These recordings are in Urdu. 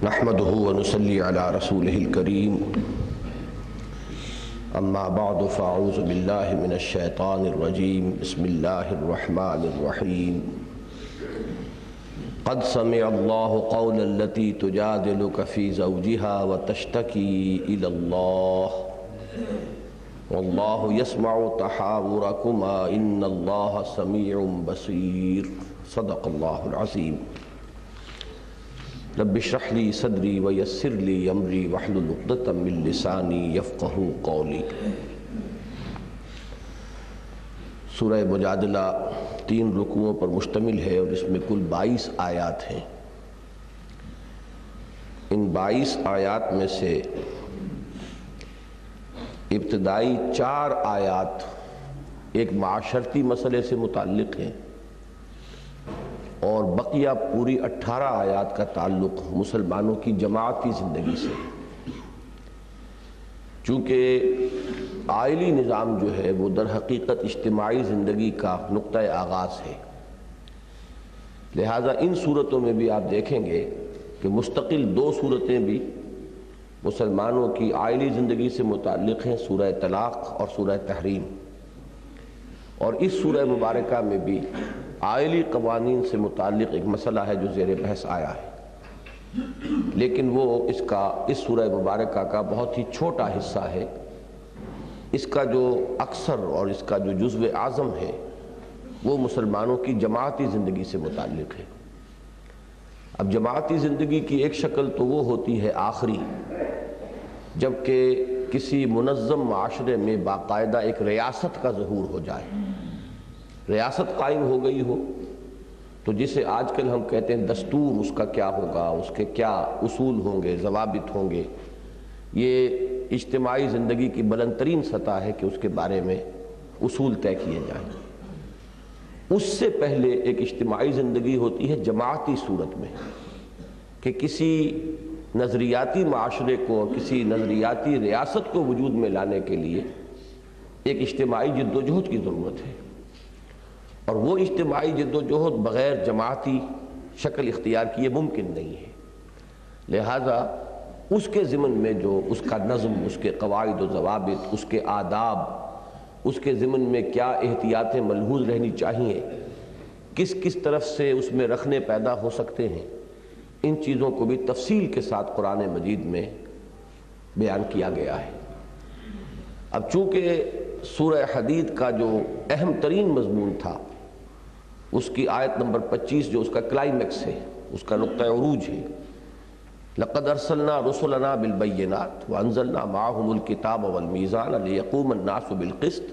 نحمده ونصلي على رسوله الكريم اما بعد فاعوذ بالله من الشيطان الرجيم بسم الله الرحمن الرحيم قد سمع الله قول التي تجادلك في زوجها وتشتكي إلى الله والله يسمع تحاوركما إن الله سميع بصير صدق الله العظيم رب اشرح لي صدري ويسر لي امري واحلل عقدة من لساني يفقهوا قولي۔ سورہ مجادلہ 3 رکوعوں پر مشتمل ہے اور اس میں کل 22 آیات ہیں۔ ان 22 آیات میں سے ابتدائی 4 آیات ایک معاشرتی مسئلے سے متعلق ہیں اور بقیہ پوری 18 آیات کا تعلق مسلمانوں کی جماعتی زندگی سے۔ چونکہ عائلی نظام جو ہے وہ در حقیقت اجتماعی زندگی کا نقطہ آغاز ہے، لہٰذا ان صورتوں میں بھی آپ دیکھیں گے کہ مستقل 2 صورتیں بھی مسلمانوں کی عائلی زندگی سے متعلق ہیں، سورہ طلاق اور سورہ تحریم، اور اس سورہ مبارکہ میں بھی عائلی قوانین سے متعلق ایک مسئلہ ہے جو زیر بحث آیا ہے، لیکن وہ اس سورہ مبارکہ کا بہت ہی چھوٹا حصہ ہے۔ اس کا جو اکثر اور اس کا جو جزو اعظم ہے وہ مسلمانوں کی جماعتی زندگی سے متعلق ہے۔ اب جماعتی زندگی کی ایک شکل تو وہ ہوتی ہے آخری، جبکہ کسی منظم معاشرے میں باقاعدہ ایک ریاست کا ظہور ہو جائے، ریاست قائم ہو گئی ہو، تو جسے آج کل ہم کہتے ہیں دستور، اس کا کیا ہوگا، اس کے کیا اصول ہوں گے، ضوابط ہوں گے، یہ اجتماعی زندگی کی بلند ترین سطح ہے کہ اس کے بارے میں اصول طے کیے جائیں۔ اس سے پہلے ایک اجتماعی زندگی ہوتی ہے جماعتی صورت میں، کہ کسی نظریاتی معاشرے کو، کسی نظریاتی ریاست کو وجود میں لانے کے لیے ایک اجتماعی جد و جہد کی ضرورت ہے، اور وہ اجتماعی جد و جہد بغیر جماعتی شکل اختیار کیے ممکن نہیں ہے۔ لہذا اس کے ضمن میں جو اس کا نظم، اس کے قواعد و ضوابط، اس کے آداب، اس کے ضمن میں کیا احتیاطیں ملحوظ رہنی چاہیے، کس کس طرف سے اس میں رکھنے پیدا ہو سکتے ہیں، ان چیزوں کو بھی تفصیل کے ساتھ قرآن مجید میں بیان کیا گیا ہے۔ اب چونکہ سورہ حدید کا جو اہم ترین مضمون تھا، اس کی آیت نمبر 25 جو اس کا کلائمیکس ہے، اس کا نقطہ عروج ہے، لَقَدْ أَرْسَلْنَا رُسُلَنَا بِالْبَيِّنَاتِ وَأَنزَلْنَا مَعَهُمُ الْكِتَابَ وَالْمِيزَانَ لِيَقُومَ النَّاسُ بِالْقِسْطِ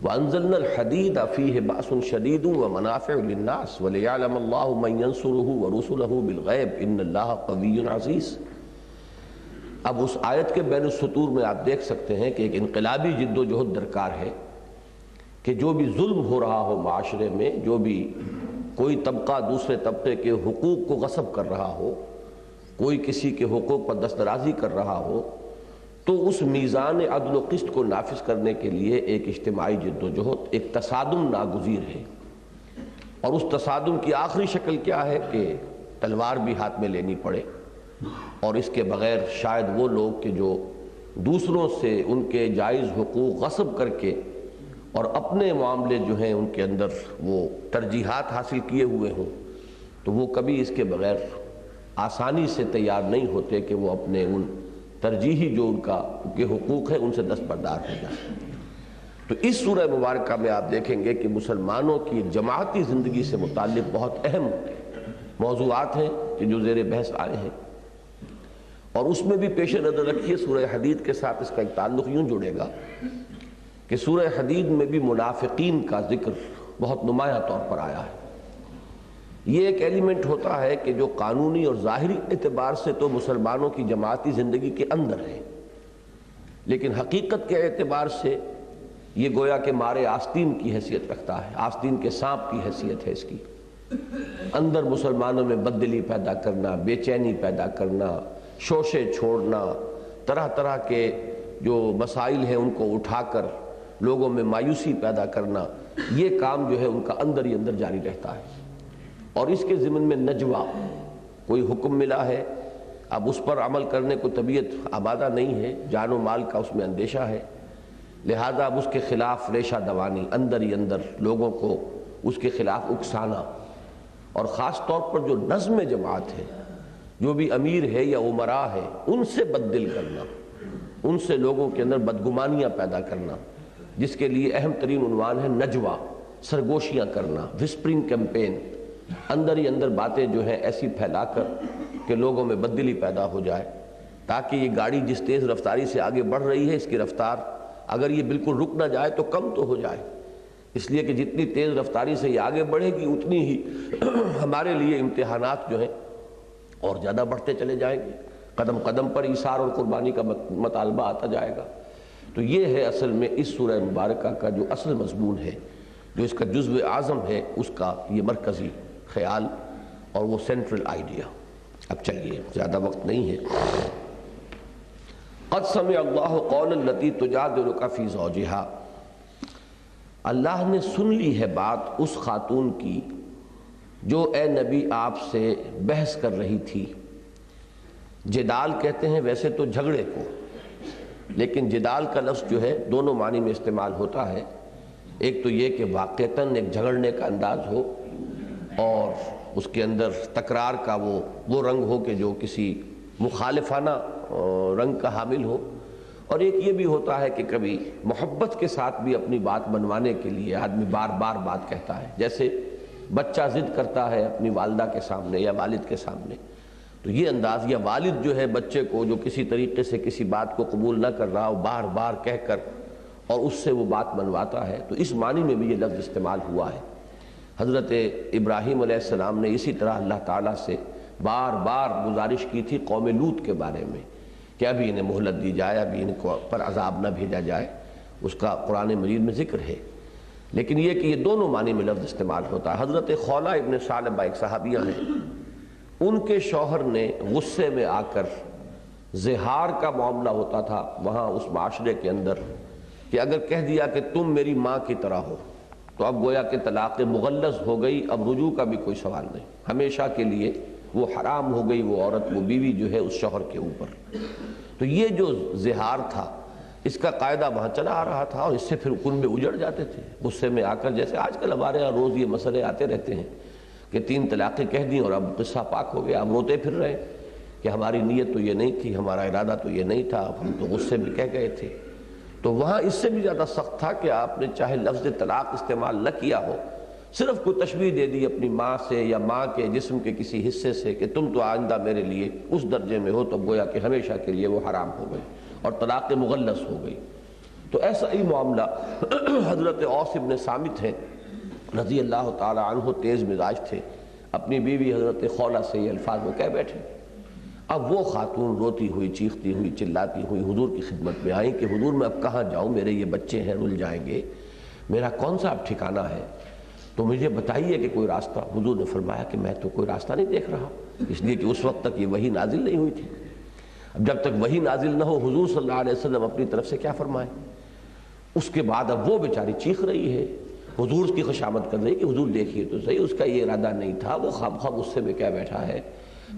وَأَنزَلْنَا الْحَدِيدَ فِيهِ بَأْسٌ شَدِيدٌ وَمَنَافِعُ لِلنَّاسِ وَلِيَعْلَمَ اللَّهُ مَن يَنصُرُهُ وَرُسُلَهُ بِالْغَيْبِ إِنَّ اللَّهَ قَوِيٌّ عَزِيزٌ۔ اب اس آیت کے بین السطور میں آپ دیکھ سکتے ہیں کہ ایک انقلابی جد و جہد درکار ہے کہ جو بھی ظلم ہو رہا ہو معاشرے میں، جو بھی کوئی طبقہ دوسرے طبقے کے حقوق کو غصب کر رہا ہو، کوئی کسی کے حقوق پر دسترازی کر رہا ہو، تو اس میزان عدل و قسط کو نافذ کرنے کے لیے ایک اجتماعی جد و جہد، ایک تصادم ناگزیر ہے۔ اور اس تصادم کی آخری شکل کیا ہے کہ تلوار بھی ہاتھ میں لینی پڑے، اور اس کے بغیر شاید وہ لوگ کہ جو دوسروں سے ان کے جائز حقوق غصب کر کے اور اپنے معاملے جو ہیں ان کے اندر وہ ترجیحات حاصل کیے ہوئے ہوں، تو وہ کبھی اس کے بغیر آسانی سے تیار نہیں ہوتے کہ وہ اپنے ان ترجیحی جو ان کے حقوق ہیں ان سے دستبردار ہو جائیں۔ تو اس سورہ مبارکہ میں آپ دیکھیں گے کہ مسلمانوں کی جماعتی زندگی سے متعلق بہت اہم موضوعات ہیں کہ جو زیر بحث آئے ہیں، اور اس میں بھی پیش نظر رکھیے سورہ حدید کے ساتھ اس کا ایک تعلق یوں جڑے گا کہ سورہ حدید میں بھی منافقین کا ذکر بہت نمایاں طور پر آیا ہے۔ یہ ایک ایلیمنٹ ہوتا ہے کہ جو قانونی اور ظاہری اعتبار سے تو مسلمانوں کی جماعتی زندگی کے اندر ہے، لیکن حقیقت کے اعتبار سے یہ گویا کہ مارے آستین کی حیثیت رکھتا ہے، آستین کے سانپ کی حیثیت ہے اس کی۔ اندر مسلمانوں میں بددلی پیدا کرنا، بے چینی پیدا کرنا، شوشے چھوڑنا، طرح طرح کے جو مسائل ہیں ان کو اٹھا کر لوگوں میں مایوسی پیدا کرنا، یہ کام جو ہے ان کا اندر ہی اندر جاری رہتا ہے۔ اور اس کے ضمن میں نجوہ، کوئی حکم ملا ہے، اب اس پر عمل کرنے کو طبیعت آمادہ نہیں ہے، جان و مال کا اس میں اندیشہ ہے، لہذا اب اس کے خلاف ریشہ دوانی، اندر ہی اندر لوگوں کو اس کے خلاف اکسانا، اور خاص طور پر جو نظم جماعت ہے، جو بھی امیر ہے یا امراء ہے، ان سے بددل کرنا، ان سے لوگوں کے اندر بدگمانیاں پیدا کرنا، جس کے لیے اہم ترین عنوان ہے نجوہ، سرگوشیاں کرنا، وسپرنگ کیمپین، اندر ہی اندر باتیں جو ہیں ایسی پھیلا کر کہ لوگوں میں بددلی پیدا ہو جائے، تاکہ یہ گاڑی جس تیز رفتاری سے آگے بڑھ رہی ہے، اس کی رفتار اگر یہ بالکل رک نہ جائے تو کم تو ہو جائے، اس لیے کہ جتنی تیز رفتاری سے یہ آگے بڑھے گی اتنی ہی ہمارے لیے امتحانات جو ہیں اور زیادہ بڑھتے چلے جائیں گے، قدم قدم پر ایثار اور قربانی کا مطالبہ آتا جائے گا۔ تو یہ ہے اصل میں اس سورہ مبارکہ کا جو اصل مضمون ہے، جو اس کا جزو اعظم ہے، اس کا یہ مرکزی خیال اور وہ سینٹرل آئیڈیا۔ اب چلیے، زیادہ وقت نہیں ہے۔ قد سمع اللہ قول التی تجادلک فی زوجہا، اللہ نے سن لی ہے بات اس خاتون کی جو اے نبی آپ سے بحث کر رہی تھی۔ جدال کہتے ہیں ویسے تو جھگڑے کو، لیکن جدال کا لفظ جو ہے دونوں معنی میں استعمال ہوتا ہے، ایک تو یہ کہ واقعتاً ایک جھگڑنے کا انداز ہو اور اس کے اندر تکرار کا وہ رنگ ہو کہ جو کسی مخالفانہ رنگ کا حامل ہو، اور ایک یہ بھی ہوتا ہے کہ کبھی محبت کے ساتھ بھی اپنی بات منوانے کے لیے آدمی بار بار بات کہتا ہے، جیسے بچہ ضد کرتا ہے اپنی والدہ کے سامنے یا والد کے سامنے، تو یہ انداز، یا والد جو ہے بچے کو جو کسی طریقے سے کسی بات کو قبول نہ کر رہا ہو، بار بار کہہ کر اور اس سے وہ بات منواتا ہے، تو اس معنی میں بھی یہ لفظ استعمال ہوا ہے۔ حضرت ابراہیم علیہ السلام نے اسی طرح اللہ تعالیٰ سے بار بار گزارش کی تھی قوم لوط کے بارے میں کہ ابھی انہیں مہلت دی جائے، ابھی ان کو پر عذاب نہ بھیجا جائے، اس کا قرآن مجید میں ذکر ہے، لیکن یہ کہ یہ دونوں معنی میں لفظ استعمال ہوتا ہے۔ حضرت خولہ ابن ثعلبہ ایک صحابیہ ہیں، ان کے شوہر نے غصے میں آ کر زہار کا معاملہ ہوتا تھا وہاں اس معاشرے کے اندر، کہ اگر کہہ دیا کہ تم میری ماں کی طرح ہو تو اب گویا کہ طلاق مغلظ ہو گئی، اب رجوع کا بھی کوئی سوال نہیں، ہمیشہ کے لیے وہ حرام ہو گئی، وہ عورت، وہ بیوی جو ہے اس شوہر کے اوپر۔ تو یہ جو زہار تھا اس کا قاعدہ وہاں چلا آ رہا تھا، اور اس سے پھر کنبے اجڑ جاتے تھے غصے میں آ کر، جیسے آج کل ہمارے یہاں روز یہ مسئلے آتے رہتے ہیں کہ 3 طلاقیں کہہ دیں اور اب قصہ پاک ہو گیا، اب روتے پھر رہے کہ ہماری نیت تو یہ نہیں تھی، ہمارا ارادہ تو یہ نہیں تھا، ہم تو غصے میں کہہ گئے تھے۔ تو وہاں اس سے بھی زیادہ سخت تھا کہ آپ نے چاہے لفظ طلاق استعمال نہ کیا ہو، صرف کوئی تشبیہ دے دی اپنی ماں سے یا ماں کے جسم کے کسی حصے سے کہ تم تو آئندہ میرے لیے اس درجے میں ہو، تو گویا کہ ہمیشہ کے لیے وہ حرام ہو گئی اور طلاق مغلظ ہو گئی۔ تو ایسا ہی معاملہ حضرت اوس ابن صامت ہیں رضی اللہ تعالی عنہ، تیز مزاج تھے، اپنی بیوی حضرت خولہ سے یہ الفاظ وہ کہہ بیٹھے۔ اب وہ خاتون روتی ہوئی، چیختی ہوئی، چلاتی ہوئی حضور کی خدمت میں آئیں کہ حضور میں اب کہاں جاؤں، میرے یہ بچے ہیں، رل جائیں گے، میرا کون سا اب ٹھکانہ ہے، تو مجھے بتائیے کہ کوئی راستہ۔ حضور نے فرمایا کہ میں تو کوئی راستہ نہیں دیکھ رہا، اس لیے کہ اس وقت تک یہ وحی نازل نہیں ہوئی تھی۔ اب جب تک وحی نازل نہ ہو حضور صلی اللہ علیہ وسلم اپنی طرف سے کیا فرمائیں؟ اس کے بعد اب وہ بیچاری چیخ رہی ہے، حضور اس کی خوشامد کر رہی کہ حضور دیکھیے تو صحیح، اس کا یہ ارادہ نہیں تھا، وہ خواہ غصے میں کیا بیٹھا ہے۔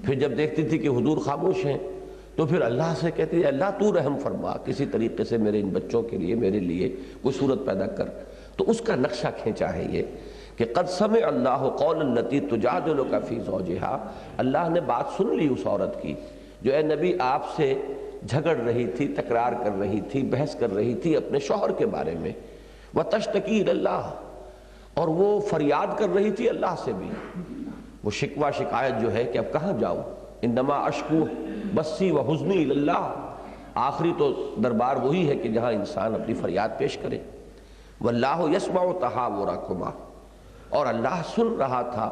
پھر جب دیکھتی تھی کہ حضور خاموش ہیں تو پھر اللہ سے کہتی ہے اللہ تو رحم فرما، کسی طریقے سے میرے ان بچوں کے لیے، میرے لیے کوئی صورت پیدا کر۔ تو اس کا نقشہ کھینچا ہے یہ کہ قد سمع اللہ قول التی تجادلک فی زوجہا، اللہ نے بات سن لی اس عورت کی جو اے نبی آپ سے جھگڑ رہی تھی، تکرار کر رہی تھی، بحث کر رہی تھی اپنے شوہر کے بارے میں، وتشتکی الی اللہ، اور وہ فریاد کر رہی تھی اللہ سے بھی، وہ شکوہ شکایت جو ہے کہ اب کہاں جاؤں، انما اشکو بسی وحزنی الی اللہ، آخری تو دربار وہی ہے کہ جہاں انسان اپنی فریاد پیش کرے۔ واللہ یسمع تحاورکما، اور اللہ سن رہا تھا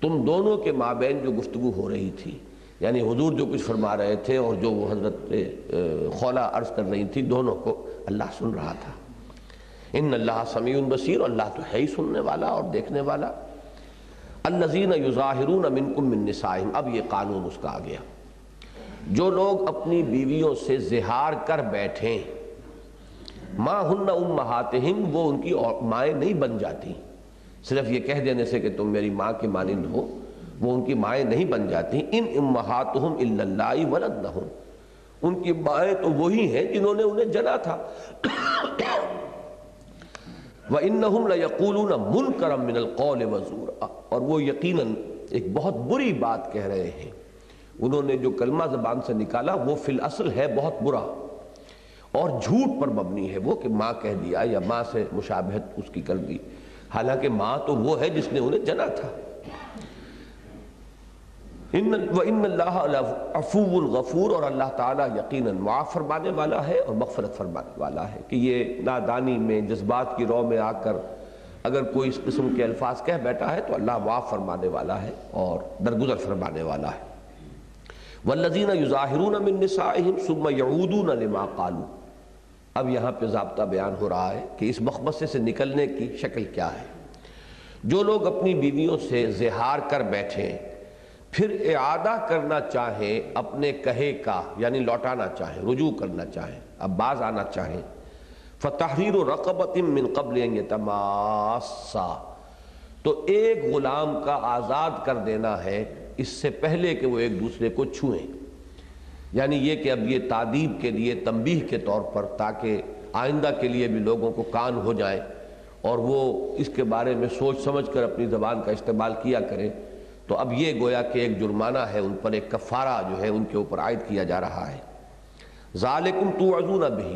تم دونوں کے مابین جو گفتگو ہو رہی تھی، یعنی حضور جو کچھ فرما رہے تھے اور جو وہ حضرت خولہ عرض کر رہی تھی، دونوں کو اللہ سن رہا تھا۔ ان اللہ سمیع بصیر، اللہ تو ہے ہی سننے والا اور دیکھنے والا۔ الذین یظاہرون منکم من نسائہم، اب یہ قانون اس کا آ گیا، جو لوگ اپنی بیویوں سے زہار کر بیٹھیں، ما ہن امہاتہم، وہ ان کی مائیں نہیں بن جاتی، صرف یہ کہہ دینے سے کہ تم میری ماں کی مانند ہو وہ ان کی مائیں نہیں بن جاتی. ان امہاتہم الا اللہ ولدنہم، ان کی مائیں تو وہی ہیں جنہوں نے انہیں جنا تھا. وَإِنَّهُمْ لَيَقُولُونَ مُنْكَرًا مِنَ الْقَوْلِ وَزُورًا، اور وہ یقیناً ایک بہت بری بات کہہ رہے ہیں. انہوں نے جو کلمہ زبان سے نکالا وہ فی الاصل ہے بہت برا اور جھوٹ پر مبنی ہے. وہ کہ ماں کہہ دیا یا ماں سے مشابہت اس کی کر دی، حالانکہ ماں تو وہ ہے جس نے انہیں جنا تھا. وَإِنَّ اللَّهَ لَعَفُوٌّ غَفُورٌ، اور اللہ تعالیٰ یقیناً معاف فرمانے والا ہے اور مغفرت فرمانے والا ہے. کہ یہ نادانی میں جذبات کی رو میں آ کر اگر کوئی اس قسم کے الفاظ کہہ بیٹھا ہے تو اللہ معاف فرمانے والا ہے اور درگزر فرمانے والا ہے. وَالَّذِينَ يُظَاهِرُونَ مِن نِّسَائِهِمْ ثُمَّ يَعُودُونَ لِمَا قَالُوا. اب یہاں پہ ضابطہ بیان ہو رہا ہے کہ اس مخمصے سے نکلنے کی شکل کیا ہے. جو لوگ اپنی بیویوں سے زہار کر بیٹھیں پھر اعادہ کرنا چاہیں اپنے کہے کا، یعنی لوٹانا چاہیں، رجوع کرنا چاہیں، اب باز آنا چاہیں، فَتَحْرِيرُ رَقَبَةٍ مِّن قَبْلِ أَن يَتَمَاسَّا، تو ایک غلام کا آزاد کر دینا ہے اس سے پہلے کہ وہ ایک دوسرے کو چھوئیں. یعنی یہ کہ اب یہ تعدیب کے لیے، تنبیہ کے طور پر، تاکہ آئندہ کے لیے بھی لوگوں کو کان ہو جائیں اور وہ اس کے بارے میں سوچ سمجھ کر اپنی زبان کا استعمال کیا کریں. تو اب یہ گویا کہ ایک جرمانہ ہے ان پر، ایک کفارہ جو ہے ان کے اوپر عائد کیا جا رہا ہے. ذالکم توعظون بہ،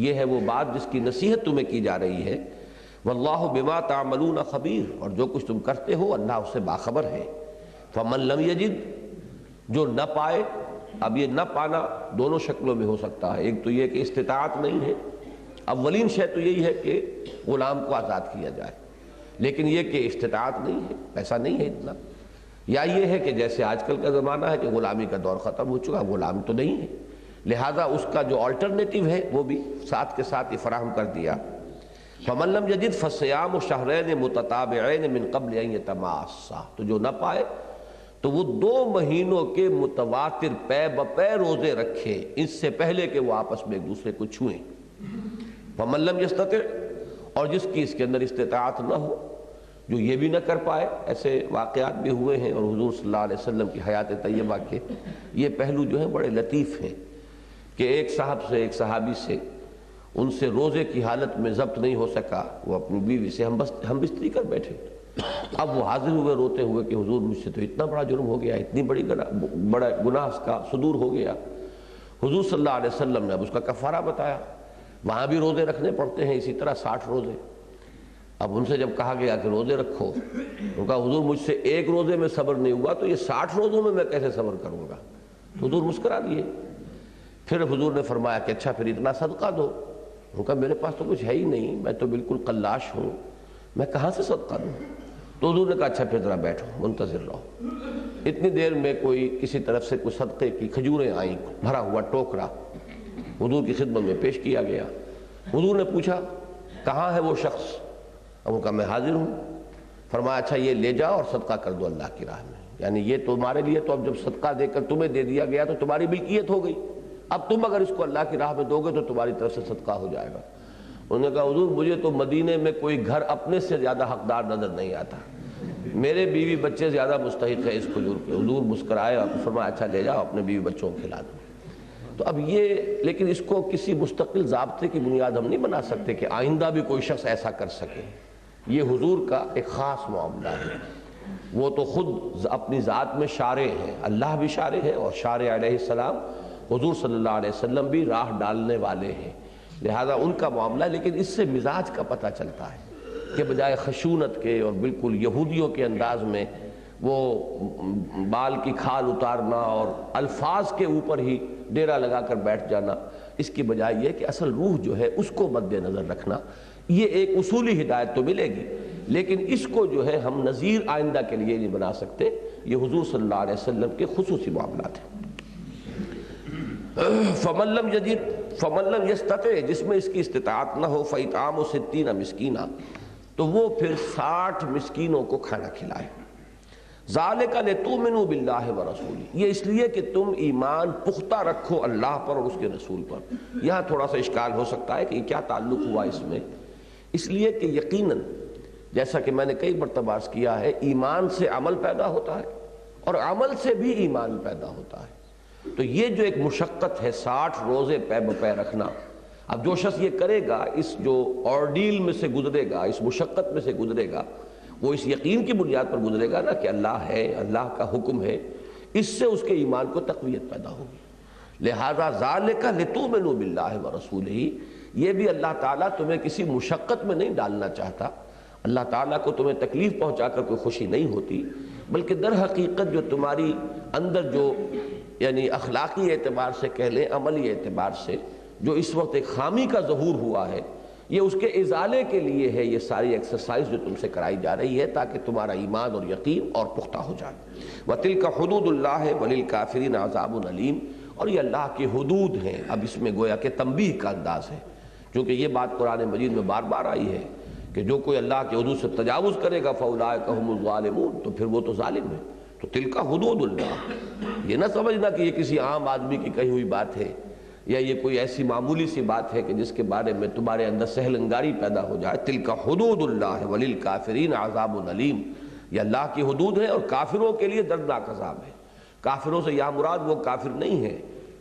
یہ ہے وہ بات جس کی نصیحت تمہیں کی جا رہی ہے. واللہ بما تعملون خبیر، اور جو کچھ تم کرتے ہو اللہ اس سے باخبر ہے. فمن لم یجد، جو نہ پائے، اب یہ نہ پانا دونوں شکلوں میں ہو سکتا ہے. ایک تو یہ کہ استطاعت نہیں ہے، اولین شے تو یہی ہے کہ غلام کو آزاد کیا جائے، لیکن یہ کہ استطاعت نہیں ہے، پیسہ نہیں ہے اتنا، یا یہ ہے کہ جیسے آج کل کا زمانہ ہے کہ غلامی کا دور ختم ہو چکا، غلام تو نہیں ہے، لہذا اس کا جو آلٹرنیٹو ہے وہ بھی ساتھ کے ساتھ ہی فراہم کر دیا. فَمَن لَمْ يَجِدْ فَصِيَامُ شَهْرَيْنِ مُتَتَابِعَيْنِ مِن قَبْلِ أَن يَتَمَاسَّا، تو جو نہ پائے تو وہ 2 مہینوں کے متواتر پے بپے روزے رکھے اس سے پہلے کہ وہ آپس میں ایک دوسرے کو چھوئیں. فَمَن لَمْ يَسْتَطِعْ، اور جس کی اس کے اندر استطاعت نہ ہو، جو یہ بھی نہ کر پائے. ایسے واقعات بھی ہوئے ہیں، اور حضور صلی اللہ علیہ وسلم کی حیات طیبہ کے یہ پہلو جو ہیں بڑے لطیف ہیں کہ ایک صاحب سے، ایک صحابی سے، ان سے روزے کی حالت میں ضبط نہیں ہو سکا، وہ اپنی بیوی سے ہم بستری کر بیٹھے. اب وہ حاضر ہوئے روتے ہوئے کہ حضور مجھ سے تو اتنا بڑا جرم ہو گیا، اتنی بڑا گناہ اس کا صدور ہو گیا. حضور صلی اللہ علیہ وسلم نے اب اس کا کفارہ بتایا. وہاں بھی روزے رکھنے پڑتے ہیں اسی طرح 60 روزے. اب ان سے جب کہا گیا کہ روزے رکھو، ان کا حضور مجھ سے ایک روزے میں صبر نہیں ہوا تو یہ 60 روزوں میں کیسے صبر کروں گا. تو حضور مسکرا دیے. پھر حضور نے فرمایا کہ اچھا پھر اتنا صدقہ دو. ان کا میرے پاس تو کچھ ہے ہی نہیں، میں تو بالکل قلاش ہوں، میں کہاں سے صدقہ دوں. تو حضور نے کہا اچھا پھر ذرا بیٹھو، منتظر رہو. اتنی دیر میں کوئی کسی طرف سے کوئی صدقے کی کھجوریں آئیں، بھرا ہوا ٹوکرا حضور کی خدمت میں پیش کیا گیا. حضور نے پوچھا کہاں ہے وہ شخص؟ اب وہ کہا میں حاضر ہوں. فرمایا اچھا یہ لے جاؤ اور صدقہ کر دو اللہ کی راہ میں. یعنی یہ تمہارے لیے تو اب جب صدقہ دے کر تمہیں دے دیا گیا تو تمہاری ملکیت ہو گئی، اب تم اگر اس کو اللہ کی راہ میں دو گے تو تمہاری طرف سے صدقہ ہو جائے گا. انہوں نے کہا حضور مجھے تو مدینے میں کوئی گھر اپنے سے زیادہ حقدار نظر نہیں آتا، میرے بیوی بچے زیادہ مستحق ہے اس کھجور کے. حضور مسکرائے اور فرمایا اچھا لے جاؤ اپنے بیوی بچوں کو کھلا دو. تو اب یہ، لیکن اس کو کسی مستقل ضابطے کی بنیاد ہم نہیں بنا سکتے کہ آئندہ بھی کوئی شخص ایسا کر سکے. یہ حضور کا ایک خاص معاملہ ہے. وہ تو خود اپنی ذات میں شارع ہیں، اللہ بھی شارع ہے، اور شارع علیہ السلام حضور صلی اللہ علیہ وسلم بھی راہ ڈالنے والے ہیں، لہذا ان کا معاملہ. لیکن اس سے مزاج کا پتہ چلتا ہے کہ بجائے خشونت کے اور بالکل یہودیوں کے انداز میں وہ بال کی کھال اتارنا اور الفاظ کے اوپر ہی ڈیرا لگا کر بیٹھ جانا، اس کی بجائے یہ کہ اصل روح جو ہے اس کو مد نظر رکھنا. یہ ایک اصولی ہدایت تو ملے گی، لیکن اس کو جو ہے ہم نظیر آئندہ کے لیے نہیں بنا سکتے. یہ حضور صلی اللہ علیہ وسلم کے خصوصی معاملات ہیں. فَمَن لَّمْ يَجِدْ فَمَن لَّمْ يَسْتَطِعْ، جس میں اس کی استطاعت نہ ہو، فَإِطْعَامُ 60 مسکینہ، تو وہ پھر 60 مسکینوں کو کھانا کھلائے. ذَلِكَ لِتُؤْمِنُوا بِاللَّهِ وَرَسُولِهِ، یہ اس لیے کہ تم ایمان پختہ رکھو اللہ پر اور اس کے رسول پر. یہاں تھوڑا سا اشکال ہو سکتا ہے کہ کیا تعلق ہوا اس میں. اس لیے کہ یقیناً جیسا کہ میں نے کئی مرتبہ عرض کیا ہے، ایمان سے عمل پیدا ہوتا ہے اور عمل سے بھی ایمان پیدا ہوتا ہے۔ تو یہ جو ایک مشقت ہے 60 روزے پے بپے رکھنا، اب جو شخص یہ کرے گا، اس جو آرڈیل میں سے گزرے گا، اس مشقت میں سے گزرے گا، وہ اس یقین کی بنیاد پر گزرے گا نا کہ اللہ ہے، اللہ کا حکم ہے، اس سے اس کے ایمان کو تقویت پیدا ہوگی۔ لہذا ذالک لتؤمنوا باللہ ورسولہ، یہ بھی اللہ تعالیٰ تمہیں کسی مشقت میں نہیں ڈالنا چاہتا، اللہ تعالیٰ کو تمہیں تکلیف پہنچا کر کوئی خوشی نہیں ہوتی، بلکہ در حقیقت جو تمہاری اندر جو یعنی اخلاقی اعتبار سے کہہ لیں، عملی اعتبار سے جو اس وقت ایک خامی کا ظہور ہوا ہے، یہ اس کے ازالے کے لیے ہے یہ ساری ایکسرسائز جو تم سے کرائی جا رہی ہے، تاکہ تمہارا ایمان اور یقین اور پختہ ہو جائے۔ وَتِلْكَ حُدُودُ اللَّهِ وَلِلْكَافِرِينَ عَذَابٌ أَلِيمٌ، اور یہ اللہ کی حدود ہیں۔ اب اس میں گویا کہ تنبیہ کا انداز ہے، چونکہ یہ بات قرآن مجید میں بار بار آئی ہے کہ جو کوئی اللہ کے حدود سے تجاوز کرے گا فَأُولَٰئِكَ هُمُ الظَّالِمُونَ، تو پھر وہ تو ظالم ہے۔ تو تلک حدود اللہ، یہ نہ سمجھنا کہ یہ کسی عام آدمی کی کہی ہوئی بات ہے، یا یہ کوئی ایسی معمولی سی بات ہے کہ جس کے بارے میں تمہارے اندر سہل انگاری پیدا ہو جائے۔ تلک حدود اللہ وللکافرین عذاب علیم، یہ اللہ کی حدود ہے اور کافروں کے لیے دردناک عذاب ہے۔ کافروں سے یہاں مراد وہ کافر نہیں ہے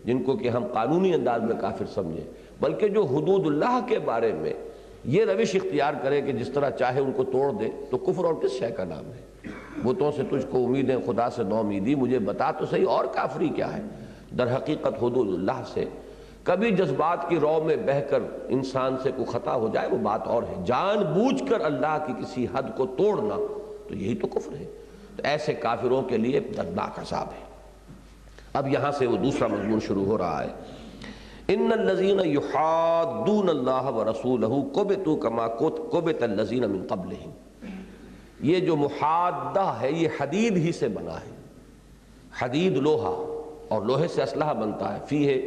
جن کو کہ ہم قانونی انداز میں کافر سمجھیں، بلکہ جو حدود اللہ کے بارے میں یہ روش اختیار کرے کہ جس طرح چاہے ان کو توڑ دے، تو کفر اور کس شے کا نام ہے؟ بتوں سے تجھ کو امیدیں، خدا سے نو امیدی، مجھے بتا تو صحیح اور کافری کیا ہے؟ در حقیقت حدود اللہ سے کبھی جذبات کی رو میں بہہ کر انسان سے کوئی خطا ہو جائے وہ بات اور ہے، جان بوجھ کر اللہ کی کسی حد کو توڑنا تو یہی تو کفر ہے۔ تو ایسے کافروں کے لیے دردناک عذاب ہے۔ اب یہاں سے وہ دوسرا مضمون شروع ہو رہا ہے، ان الذین یحادون اللہ ورسولہ کبتوا کما کبت الذین من قبلہم، یہ جو محادہ ہے یہ حدید ہی سے بنا ہے، حدید لوہا، اور لوہے سے اسلحہ بنتا ہے، فیہ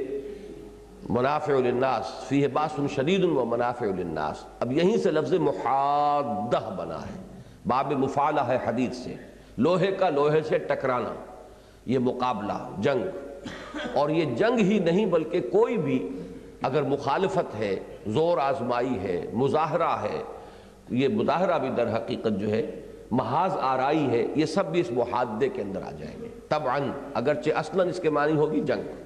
منافع للناس، فیہ باس شدید و منافع للناس۔ اب یہیں سے لفظ محادہ بنا ہے، باب مفعلہ ہے حدید سے، لوہے کا لوہے سے ٹکرانا، یہ مقابلہ، جنگ، اور یہ جنگ ہی نہیں بلکہ کوئی بھی اگر مخالفت ہے، زور آزمائی ہے، مظاہرہ ہے، یہ مظاہرہ بھی در حقیقت جو ہے محاذ آرائی ہے، یہ سب بھی اس محادے کے اندر آ جائیں گے طبعاً، اگرچہ اصلاً اس کے معنی ہوگی جنگ۔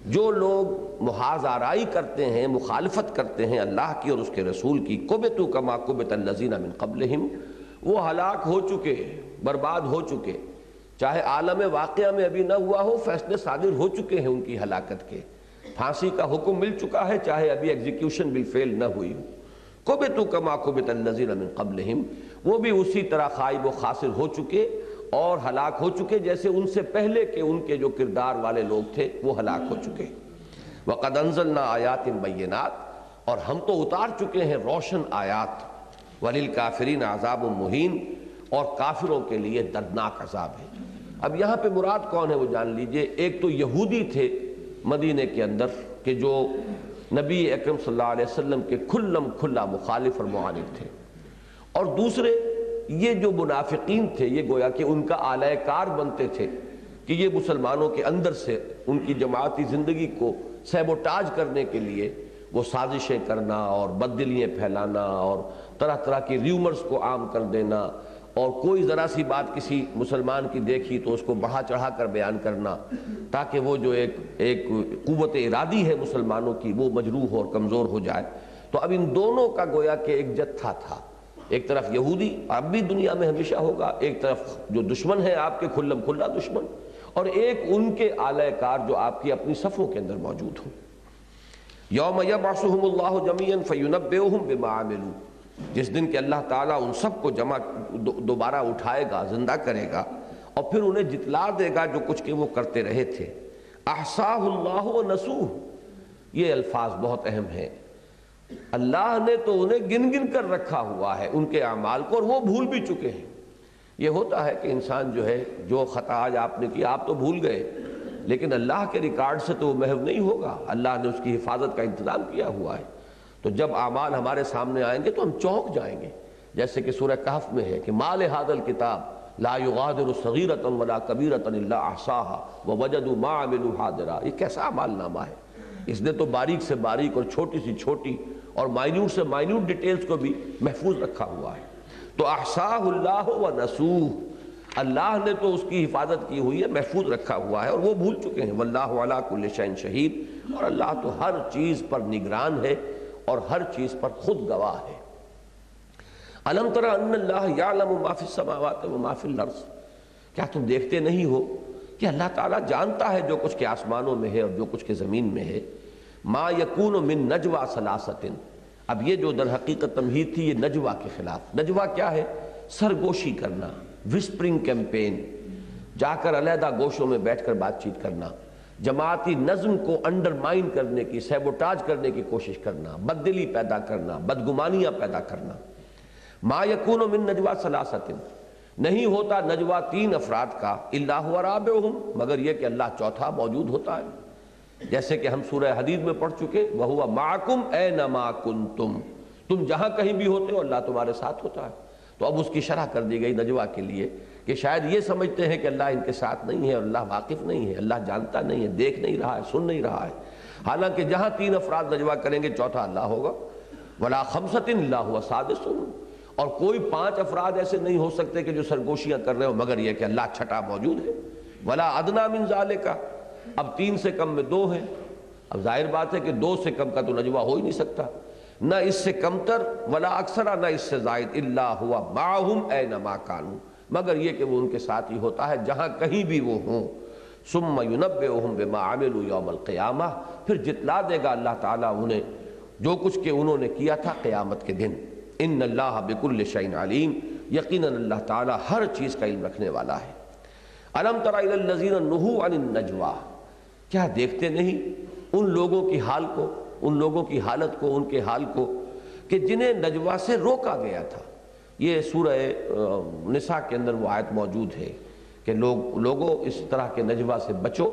جو لوگ محاذ آرائی کرتے ہیں، مخالفت کرتے ہیں اللہ کی اور اس کے رسول کی، کبتوا کما کبت الذین من قبلہم، وہ ہلاک ہو چکے، برباد ہو چکے، چاہے عالم واقعہ میں ابھی نہ ہوا ہو، فیصلے صادر ہو چکے ہیں ان کی ہلاکت کے، پھانسی کا حکم مل چکا ہے، چاہے ابھی ایگزیکیوشن بالفعل نہ ہوئی ہو۔ کبتوا کما کبت الذین من قبلہم، وہ بھی اسی طرح خائب و خاسر ہو چکے اور ہلاک ہو چکے جیسے ان سے پہلے کے ان کے جو کردار والے لوگ تھے وہ ہلاک ہو چکے۔ وَقَدْ أَنزَلْنَا آيَاتٍ بَيِّنَاتٍ، اور ہم تو اتار چکے ہیں روشن آیات، وَلِلْكَافِرِينَ عَذَابٌ مُّهِينٌ، اور کافروں کے لیے دردناک عذاب ہے۔ اب یہاں پہ مراد کون ہے وہ جان لیجئے۔ ایک تو یہودی تھے مدینے کے اندر کہ جو نبی اکرم صلی اللہ علیہ وسلم کے کھلا مخالف اور معاند تھے، اور دوسرے یہ جو منافقین تھے، یہ گویا کہ ان کا آلہ کار بنتے تھے کہ یہ مسلمانوں کے اندر سے ان کی جماعتی زندگی کو سیبوٹاج کرنے کے لیے وہ سازشیں کرنا اور بددلیاں پھیلانا اور طرح طرح کی ریومرز کو عام کر دینا، اور کوئی ذرا سی بات کسی مسلمان کی دیکھی تو اس کو بڑھا چڑھا کر بیان کرنا، تاکہ وہ جو ایک قوت ارادی ہے مسلمانوں کی وہ مجروح اور کمزور ہو جائے۔ تو اب ان دونوں کا گویا کہ ایک جتھا تھا، ایک طرف یہودی، اب بھی دنیا میں ہمیشہ ہوگا، ایک طرف جو دشمن ہے آپ کے کھلا دشمن، اور ایک ان کے آلہ کار جو آپ کی اپنی صفوں کے اندر موجود ہوں۔ یوم یبعثہم اللہ جمیعا فینبئہم بما عملوا، جس دن کہ اللہ تعالیٰ ان سب کو جمع دوبارہ اٹھائے گا، زندہ کرے گا، اور پھر انہیں جتلا دے گا جو کچھ کہ وہ کرتے رہے تھے۔ احصاہ اللہ ونسوہ، یہ الفاظ بہت اہم ہیں۔ اللہ نے تو انہیں گن گن کر رکھا ہوا ہے ان کے اعمال کو، اور وہ بھول بھی چکے ہیں۔ یہ ہوتا ہے کہ انسان جو ہے جو خطا آج آپ نے کی آپ تو بھول گئے، لیکن اللہ کے ریکارڈ سے تو وہ محو نہیں ہوگا، اللہ نے اس کی حفاظت کا انتظام کیا ہوا ہے۔ تو جب اعمال ہمارے سامنے آئیں گے تو ہم چونک جائیں گے، جیسے کہ سورہ کہف میں ہے کہ ما لہذا الکتاب لا یغادر صغیرۃ ولا کبیرۃ الا احصاها ووجدوا ما عملوا حاضرا، یہ کیسا اعمال نامہ ہے، اس نے تو باریک سے باریک اور چھوٹی سے چھوٹی اور مائنیوٹ سے مائنیوٹ ڈیٹیلز کو بھی محفوظ رکھا ہوا ہے۔ تو احصاہ اللہ ونسوہ، اللہ نے تو اس کی حفاظت کی ہوئی ہے، محفوظ رکھا ہوا ہے، اور وہ بھول چکے ہیں۔ واللہ علی کل شیء شہید، اور اللہ تو ہر چیز پر نگران ہے اور ہر چیز پر خود گواہ ہے۔ الم تر ان اللہ یعلم ما فی السماوات و ما فی الارض، کیا تم دیکھتے نہیں ہو کہ اللہ تعالیٰ جانتا ہے جو کچھ کے آسمانوں میں ہے اور جو کچھ کے زمین میں ہے۔ ما یکون من نجوا ثلاثۃ، اب یہ جو در حقیقت تمہید تھی یہ نجوا کے خلاف۔ نجوا کیا ہے؟ سرگوشی کرنا، وسپرنگ کیمپین، جا کر علیحدہ گوشوں میں بیٹھ کر بات چیت کرنا، جماعتی نظم کو انڈرمائن کرنے کی، سیبوٹاج کرنے کی کوشش کرنا، بددلی پیدا کرنا، بدگمانیاں پیدا کرنا۔ ما یکون من نجوا ثلاثۃ، نہیں ہوتا نجوا تین افراد کا، الا هو رابعهم، مگر یہ کہ اللہ چوتھا موجود ہوتا ہے۔ جیسے کہ ہم سورہ حدید میں پڑھ چکے، وَهُوَ مَعَكُمْ أَيْنَمَا كُنْتُمْ، تم جہاں کہیں بھی ہوتے ہو اللہ تمہارے ساتھ ہوتا ہے۔ تو اب اس کی شرح کر دی گئی نجوا کے لیے کہ شاید یہ سمجھتے ہیں کہ اللہ ان کے ساتھ نہیں ہے اور اللہ واقف نہیں ہے، اللہ جانتا نہیں ہے، دیکھ نہیں رہا ہے، سن نہیں رہا ہے، حالانکہ جہاں تین افراد نجوا کریں گے چوتھا اللہ ہوگا۔ وَلَا خَمْسَةٍ إِلَّا هُوَ سَادِسُهُمْ، اور کوئی پانچ افراد ایسے نہیں ہو سکتے کہ جو سرگوشیاں کر رہے ہو مگر یہ کہ اللہ چھٹا موجود ہے۔ وَلَا أَدْنَىٰ مِنْ ذَلِكَ، اب تین سے کم میں دو ہیں، اب ظاہر بات ہے کہ دو سے کم کا تو نجوا ہو ہی نہیں سکتا، نہ اس سے کم تر، ولا اکثر، نہ اس سے زائد، الا ہوا معہم اینما کانوا، مگر یہ کہ وہ ان کے ساتھ ہی ہوتا ہے جہاں کہیں بھی وہ ہوں۔ ثم ینبئہم بما عملوا یوم القیامہ، پھر جتلا دے گا اللہ تعالیٰ انہیں جو کچھ کہ انہوں نے کیا تھا قیامت کے دن۔ ان اللہ بکل شیء علیم، یقیناً اللہ تعالیٰ ہر چیز کا علم رکھنے والا ہے۔ الم تر الی الذین نہوا عن النجوا، کیا دیکھتے نہیں ان لوگوں کی حال کو، ان لوگوں کی حالت کو، ان کے حال کو کہ جنہیں نجوا سے روکا گیا تھا۔ یہ سورہ نساء کے اندر وہ آیت موجود ہے کہ لوگوں اس طرح کے نجوا سے بچو،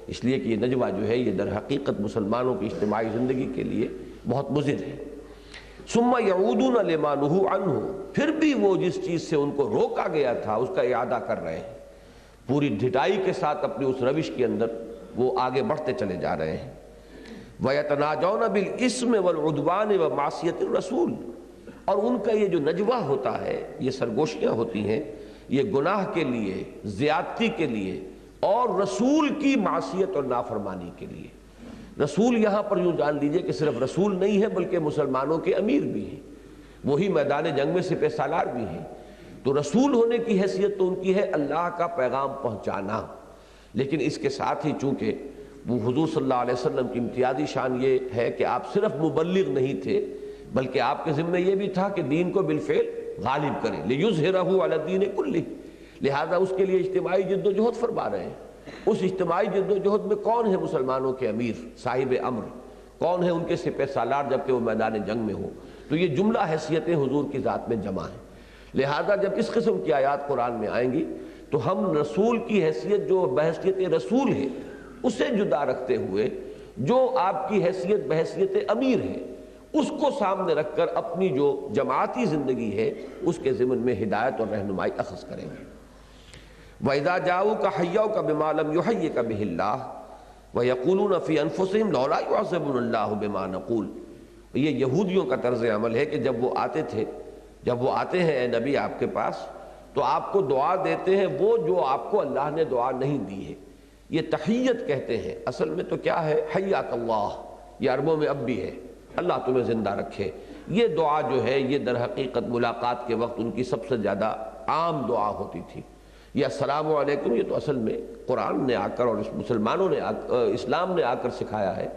اس لیے کہ یہ نجوا جو ہے یہ در حقیقت مسلمانوں کی اجتماعی زندگی کے لیے بہت مضر ہے۔ ثم یعودون لما نہوا عنہ، پھر بھی وہ جس چیز سے ان کو روکا گیا تھا اس کا اعادہ کر رہے ہیں، پوری ڈھٹائی کے ساتھ اپنی اس روش کے اندر وہ آگے بڑھتے چلے جا رہے ہیں۔ وَيَتَنَاجَوْنَ بِالْإِثْمِ وَالْعُدْوَانِ وَمَعْصِيَةِ الرَّسُولِ، اور ان کا یہ جو نجوا ہوتا ہے، یہ سرگوشیاں ہوتی ہیں، یہ گناہ کے لیے، زیادتی کے لیے اور رسول کی معصیت اور نافرمانی کے لیے۔ رسول یہاں پر یوں جان لیجئے کہ صرف رسول نہیں ہے بلکہ مسلمانوں کے امیر بھی ہیں، وہی میدان جنگ میں سپہ سالار بھی ہیں۔ تو رسول ہونے کی حیثیت تو ان کی ہے اللہ کا پیغام پہنچانا، لیکن اس کے ساتھ ہی چونکہ وہ حضور صلی اللہ علیہ وسلم کی امتیازی شان یہ ہے کہ آپ صرف مبلغ نہیں تھے بلکہ آپ کے ذمہ یہ بھی تھا کہ دین کو بالفعل غالب کریں، لِيُظْهِرَهُ عَلَى الدِّينِ كُلِّهِ، لہذا اس کے لیے اجتماعی جد و جہد فرما رہے ہیں۔ اس اجتماعی جد و جہد میں کون ہے مسلمانوں کے امیر، صاحب امر، کون ہے ان کے سپہ سالار جبکہ وہ میدان جنگ میں ہو؟ تو یہ جملہ حیثیتیں حضور کی ذات میں جمع ہیں۔ لہذا جب اس قسم کی آیات قرآن میں آئیں گی تو ہم رسول کی حیثیت جو بحیثیت رسول ہے اسے جدا رکھتے ہوئے جو آپ کی حیثیت بحیثیت امیر ہے اس کو سامنے رکھ کر اپنی جو جماعتی زندگی ہے اس کے ضمن میں ہدایت اور رہنمائی اخذ کریں گے۔ وَإِذَا جَاءُوكَ حَيَّوْكَ بِمَا لَمْ يُحَيِّكَ بِهِ اللَّهُ وَيَقُولُونَ فِي أَنفُسِهِمْ لَوْلَا يُعَذِّبُنَا اللَّهُ بِمَا نَقُولُ، یہ یہودیوں کا طرز عمل ہے کہ جب وہ آتے ہیں اے نبی آپ کے پاس تو آپ کو دعا دیتے ہیں وہ جو آپ کو اللہ نے دعا نہیں دی ہے۔ یہ تحیت کہتے ہیں، اصل میں تو کیا ہے؟ حیاک اللہ، یہ عربوں میں اب بھی ہے، اللہ تمہیں زندہ رکھے۔ یہ دعا جو ہے یہ در حقیقت ملاقات کے وقت ان کی سب سے زیادہ عام دعا ہوتی تھی۔ یہ السلام علیکم، یہ تو اصل میں قرآن نے آ کر اور مسلمانوں نے اسلام نے آ کر سکھایا ہے،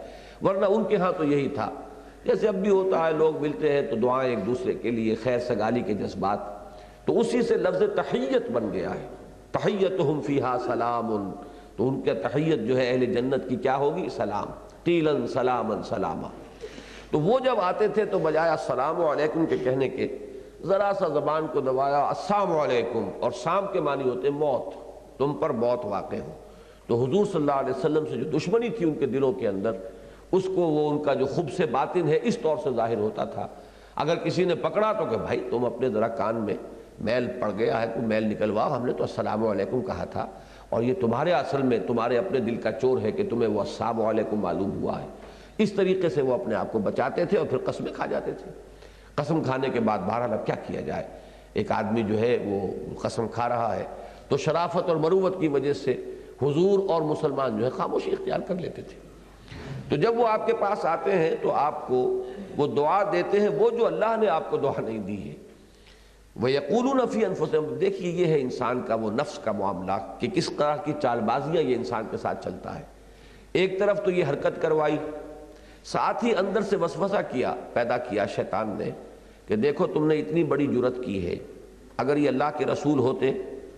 ورنہ ان کے ہاں تو یہی تھا۔ جیسے اب بھی ہوتا ہے، لوگ ملتے ہیں تو دعائیں ایک دوسرے کے لیے، خیر سگالی کے جذبات، تو اسی سے لفظ تحیت بن گیا ہے۔ تحیتہم فیہا سلام، تو ان کا تحیت جو ہے اہل جنت کی کیا ہوگی؟ سلام، قیلاً سلاماً سلاما۔ تو وہ جب آتے تھے تو بجائے السلام علیکم کے کہنے کے ذرا سا زبان کو دبایا السلام علیکم، اور سام کے معنی ہوتے موت، تم پر موت واقع ہو۔ تو حضور صلی اللہ علیہ وسلم سے جو دشمنی تھی ان کے دلوں کے اندر، اس کو وہ ان کا جو خبث باطن ہے اس طور سے ظاہر ہوتا تھا۔ اگر کسی نے پکڑا تو کہ بھائی تم اپنے ذرا کان میں میل پڑ گیا ہے تو میل نکلواؤ، ہم نے تو السلام علیکم کہا تھا، اور یہ تمہارے اصل میں تمہارے اپنے دل کا چور ہے کہ تمہیں وہ السلام علیکم معلوم ہوا ہے۔ اس طریقے سے وہ اپنے آپ کو بچاتے تھے اور پھر قسمیں کھا جاتے تھے۔ قسم کھانے کے بعد بہرحال اب کیا کیا جائے، ایک آدمی جو ہے وہ قسم کھا رہا ہے تو شرافت اور مروت کی وجہ سے حضور اور مسلمان جو ہے خاموشی اختیار کر لیتے تھے۔ تو جب وہ آپ کے پاس آتے ہیں تو آپ کو وہ دعا دیتے ہیں وہ جو اللہ نے آپ کو دعا نہیں دی ہے۔ وَيَقُولُونَ فِي أَنفُسِهِمْ، دیکھیے یہ ہے انسان کا وہ نفس کا معاملہ کہ کس طرح کی چال بازیاں یہ انسان کے ساتھ چلتا ہے۔ ایک طرف تو یہ حرکت کروائی، ساتھ ہی اندر سے وسوسہ کیا، پیدا کیا شیطان نے کہ دیکھو تم نے اتنی بڑی جرت کی ہے، اگر یہ اللہ کے رسول ہوتے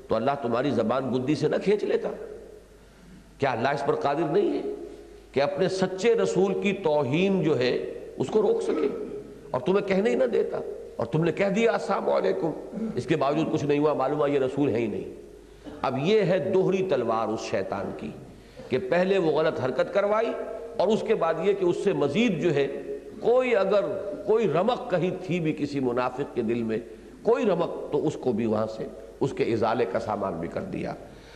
تو اللہ تمہاری زبان گدی سے نہ کھینچ لیتا۔ کیا اللہ اس پر قادر نہیں ہے کہ اپنے سچے رسول کی توہین جو ہے اس کو روک سکے اور تمہیں کہنے ہی نہ دیتا، اور تم نے کہہ دیا السلام علیکم، اس کے باوجود کچھ نہیں ہوا، معلوم ہوا یہ رسول ہے ہی نہیں۔ اب یہ ہے دوہری تلوار اس شیطان کی کہ پہلے وہ غلط حرکت کروائی اور اس کے بعد یہ کہ اس سے مزید جو ہے اگر کوئی رمق کہیں تھی بھی کسی منافق کے دل میں، کوئی رمق، تو اس کو بھی وہاں سے اس کے ازالے کا سامان بھی کر دیا۔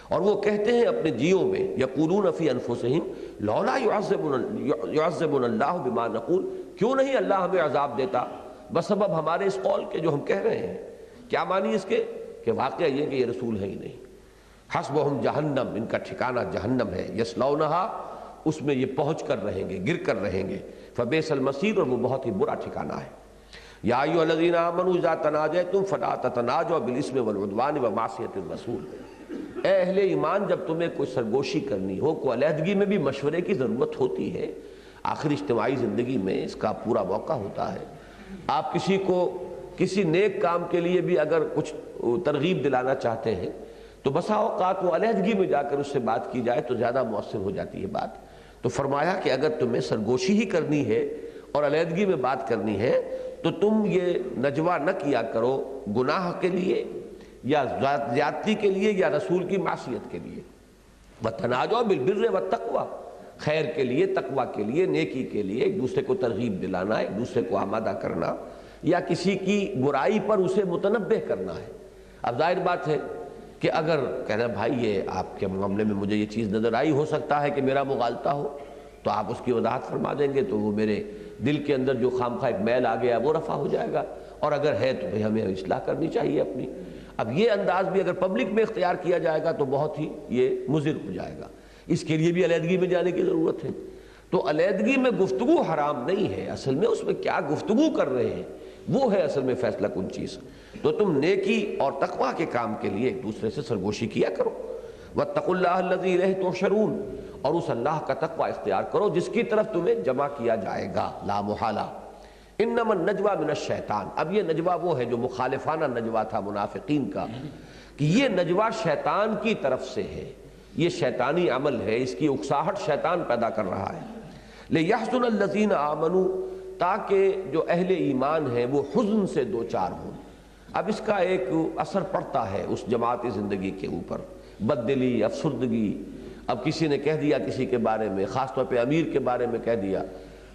اور وہ کہتے ہیں اپنے جیوں میں، یقولون فی انفسہم لولا یعذبنا اللہ بما نقول، کیوں نہیں اللہ ہمیں عذاب دیتا بسبب ہمارے اس قول کے جو ہم کہہ رہے ہیں۔ کیا معنی اس کے کہ واقعہ یہ کہ یہ رسول ہے ہی نہیں۔ حسبہم جہنم، ان کا ٹھکانہ جہنم ہے، یصلونہا، اس میں یہ پہنچ کر رہیں گے، گر کر رہیں گے، فبئس المصیر، اور وہ بہت ہی برا ٹھکانہ ہے۔ یا ایھا الذین آمنوا اذا تناجیتم فلا تتناجوا بالاسم والعدوان ومعصیۃ الرسول، اے اہل ایمان جب تمہیں کوئی سرگوشی کرنی ہو، کوئی علیحدگی میں بھی مشورے کی ضرورت ہوتی ہے، آخر اجتماعی زندگی میں اس کا پورا موقع ہوتا ہے۔ آپ کسی کو کسی نیک کام کے لیے بھی اگر کچھ ترغیب دلانا چاہتے ہیں تو بسا اوقات وہ علیحدگی میں جا کر اس سے بات کی جائے تو زیادہ مؤثر ہو جاتی ہے بات۔ تو فرمایا کہ اگر تمہیں سرگوشی ہی کرنی ہے اور علیحدگی میں بات کرنی ہے تو تم یہ نجوہ نہ کیا کرو گناہ کے لیے یا زیادتی کے لیے یا رسول کی معصیت کے لیے۔ وَتَنَاجَوْا بِالْبِرِّ وَالتَّقْوَىٰ، خیر کے لیے، تقوی کے لیے، نیکی کے لیے، ایک دوسرے کو ترغیب دلانا، ایک دوسرے کو آمادہ کرنا، یا کسی کی برائی پر اسے متنبہ کرنا ہے۔ اب ظاہر بات ہے کہ اگر کہنا بھائی یہ آپ کے معاملے میں مجھے یہ چیز نظر آئی، ہو سکتا ہے کہ میرا مغالطہ ہو، تو آپ اس کی وضاحت فرما دیں گے تو وہ میرے دل کے اندر جو خامخواہ ایک میل آ گیا وہ رفع ہو جائے گا، اور اگر ہے تو بھئی ہمیں اصلاح کرنی چاہیے اپنی۔ اب یہ انداز بھی اگر پبلک میں اختیار کیا جائے گا تو بہت ہی یہ مضر ہو جائے گا، اس کے لیے بھی علیحدگی میں جانے کی ضرورت ہے۔ تو علیحدگی میں گفتگو حرام نہیں ہے، اصل میں اس میں کیا گفتگو کر رہے ہیں وہ ہے اصل میں فیصلہ کن چیز۔ تو تم نیکی اور تقوی کے کام کے لیے ایک دوسرے سے سرگوشی کیا کرو۔ واتقوا اللہ الذی الیہ تحشرون، اور اس اللہ کا تقوی اختیار کرو جس کی طرف تمہیں جمع کیا جائے گا لا محالہ۔ انما النجوى من الشیطان، اب یہ نجوہ وہ ہے جو مخالفانہ نجوہ تھا منافقین کا، کہ یہ نجوہ شیطان کی طرف سے ہے، یہ شیطانی عمل ہے، اس کی اکساہٹ شیطان پیدا کر رہا ہے۔ لِيَحْزُنَ الَّذِينَ آمَنُوا، تاکہ جو اہل ایمان ہیں وہ حزن سے دوچار ہوں۔ اب اس کا ایک اثر پڑتا ہے اس جماعتی زندگی کے اوپر، بددلی، افسردگی۔ اب کسی نے کہہ دیا کسی کے بارے میں، خاص طور پہ امیر کے بارے میں کہہ دیا،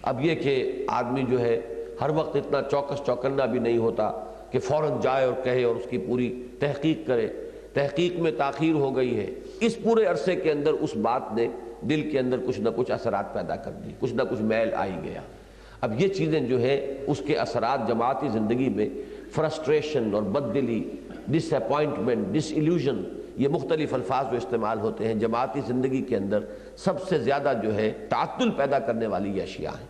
اب یہ کہ آدمی جو ہے ہر وقت اتنا چوکس چوکنا بھی نہیں ہوتا کہ فوراً جائے اور کہے اور اس کی پوری تحقیق کرے، تحقیق میں تاخیر ہو گئی ہے۔ اس پورے عرصے کے اندر اس بات نے دل کے اندر کچھ نہ کچھ اثرات پیدا کر دی، کچھ نہ کچھ میل آئی گیا۔ اب یہ چیزیں جو ہے اس کے اثرات جماعتی زندگی میں فرسٹریشن اور بددلی، ڈس اپوائنٹمنٹ، ڈس ایلیوژن، یہ مختلف الفاظ جو استعمال ہوتے ہیں جماعتی زندگی کے اندر، سب سے زیادہ جو ہے تعطل پیدا کرنے والی یہ اشیاء ہیں۔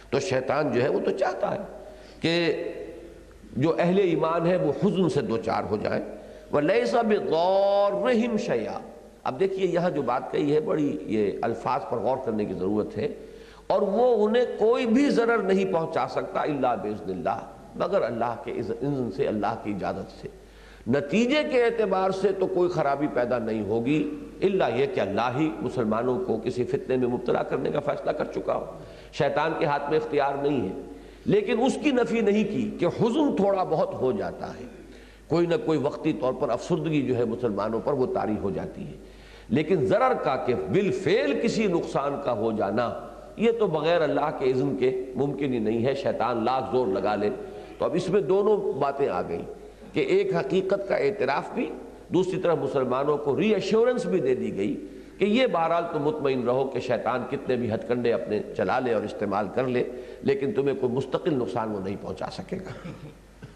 تو شیطان جو ہے وہ تو چاہتا ہے کہ جو اہل ایمان ہے وہ حزن سے دوچار ہو جائیں۔ وَلَيْسَ بِضَارِّهِمْ شَيْئًا، اب دیکھیے یہاں جو بات کہی ہے بڑی یہ الفاظ پر غور کرنے کی ضرورت ہے، اور وہ انہیں کوئی بھی ضرر نہیں پہنچا سکتا الا باذن اللہ، مگر اللہ کے اذن سے، اللہ کی اجازت سے۔ نتیجے کے اعتبار سے تو کوئی خرابی پیدا نہیں ہوگی الا یہ کہ اللہ ہی مسلمانوں کو کسی فتنے میں مبتلا کرنے کا فیصلہ کر چکا ہو، شیطان کے ہاتھ میں اختیار نہیں ہے۔ لیکن اس کی نفی نہیں کی کہ حزن تھوڑا بہت ہو جاتا ہے، کوئی نہ کوئی وقتی طور پر افسردگی جو ہے مسلمانوں پر وہ طاری ہو جاتی ہے، لیکن ضرر کا کہ بالفعل کسی نقصان کا ہو جانا یہ تو بغیر اللہ کے اذن کے ممکن ہی نہیں ہے، شیطان لاکھ زور لگا لے۔ تو اب اس میں دونوں باتیں آ گئیں کہ ایک حقیقت کا اعتراف بھی، دوسری طرف مسلمانوں کو ری ایشورنس بھی دے دی گئی کہ یہ بہرحال تم مطمئن رہو کہ شیطان کتنے بھی ہتھ کنڈے اپنے چلا لے اور استعمال کر لے، لیکن تمہیں کوئی مستقل نقصان وہ نہیں پہنچا سکے گا۔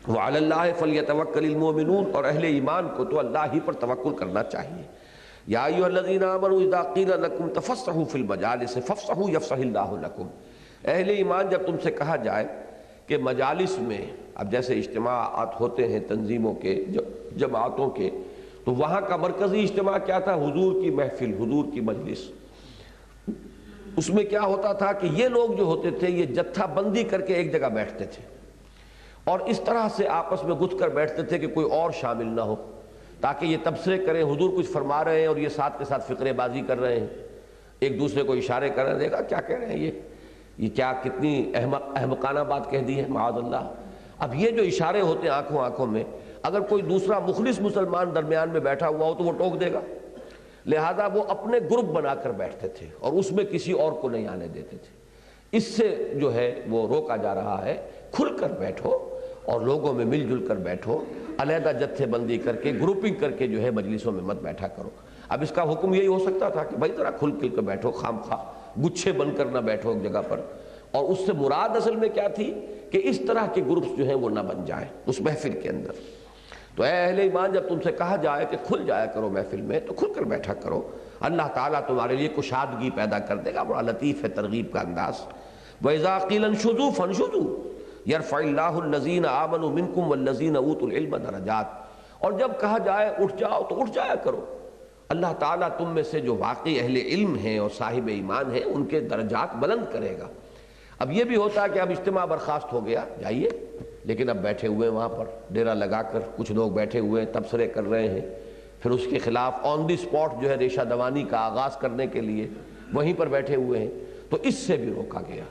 وعلی اللہ فلیتوکل المؤمنون، اور اہل ایمان کو تو اللہ ہی پر توکل کرنا چاہیے۔ یا ایھا الذین آمنوا اذا قیل لکم تفسحوا فی المجالس فافسحوا یفسح اللہ لکم، اہل ایمان جب تم سے کہا جائے کہ مجالس میں، اب جیسے اجتماعات ہوتے ہیں تنظیموں کے، جماعتوں کے، تو وہاں کا مرکزی اجتماع کیا تھا؟ حضور کی محفل، حضور کی مجلس۔ اس میں کیا ہوتا تھا کہ یہ لوگ جو ہوتے تھے یہ جتھا بندی کر کے ایک جگہ بیٹھتے تھے، اور اس طرح سے آپس میں گتھ کر بیٹھتے تھے کہ کوئی اور شامل نہ ہو، تاکہ یہ تبصرے کریں، حضور کچھ فرما رہے ہیں اور یہ ساتھ کے ساتھ فقرے بازی کر رہے ہیں، ایک دوسرے کو اشارے کر رہے ہیں، دیکھا کیا کہہ رہے ہیں یہ کیا کتنی احمقانہ بات کہہ دی ہے، معاذ اللہ۔ اب یہ جو اشارے ہوتے ہیں آنکھوں میں، اگر کوئی دوسرا مخلص مسلمان درمیان میں بیٹھا ہوا ہو تو وہ ٹوک دے گا، لہذا وہ اپنے گروپ بنا کر بیٹھتے تھے اور اس میں کسی اور کو نہیں آنے دیتے تھے۔ اس سے جو ہے وہ روکا جا رہا ہے، کھل کر بیٹھو اور لوگوں میں مل جل کر بیٹھو، علیحدہ جتھے بندی کر کے، گروپنگ کر کے جو ہے مجلسوں میں مت بیٹھا کرو۔ اب اس کا حکم یہی ہو سکتا تھا کہ بھائی ذرا کھل کر بیٹھو، خام خواہ گچھے بن کر نہ بیٹھو ایک جگہ پر، اور اس سے مراد اصل میں کیا تھی کہ اس طرح کے گروپس جو ہیں وہ نہ بن جائیں اس محفل کے اندر۔ تو اے اہل ایمان جب تم سے کہا جائے کہ کھل جایا کرو محفل میں تو کھل کر بیٹھا کرو، اللہ تعالیٰ تمہارے لیے کشادگی پیدا کر دے گا۔ بڑا لطیف ہے ترغیب کا انداز۔ وَإِذَا قِيلَ انشُزُوا فَانشُزُوا يَرْفَعِ اللَّهُ الَّذِينَ آمَنُوا مِنكُمْ وَالَّذِينَ أُوتُوا الْعِلْمَ دَرَجَاتٍ، اور جب کہا جائے اٹھ جاؤ تو اٹھ جایا کرو، اللہ تعالیٰ تم میں سے جو واقعی اہل علم ہیں اور صاحب ایمان ہیں ان کے درجات بلند کرے گا۔ اب یہ بھی ہوتا ہے کہ اب اجتماع برخاست ہو گیا، جائیے، لیکن اب بیٹھے ہوئے وہاں پر ڈیرا لگا کر کچھ لوگ بیٹھے ہوئے ہیں، تبصرے کر رہے ہیں، پھر اس کے خلاف آن دی سپاٹ جو ہے ریشہ دوانی کا آغاز کرنے کے لیے وہیں پر بیٹھے ہوئے ہیں، تو اس سے بھی روکا گیا۔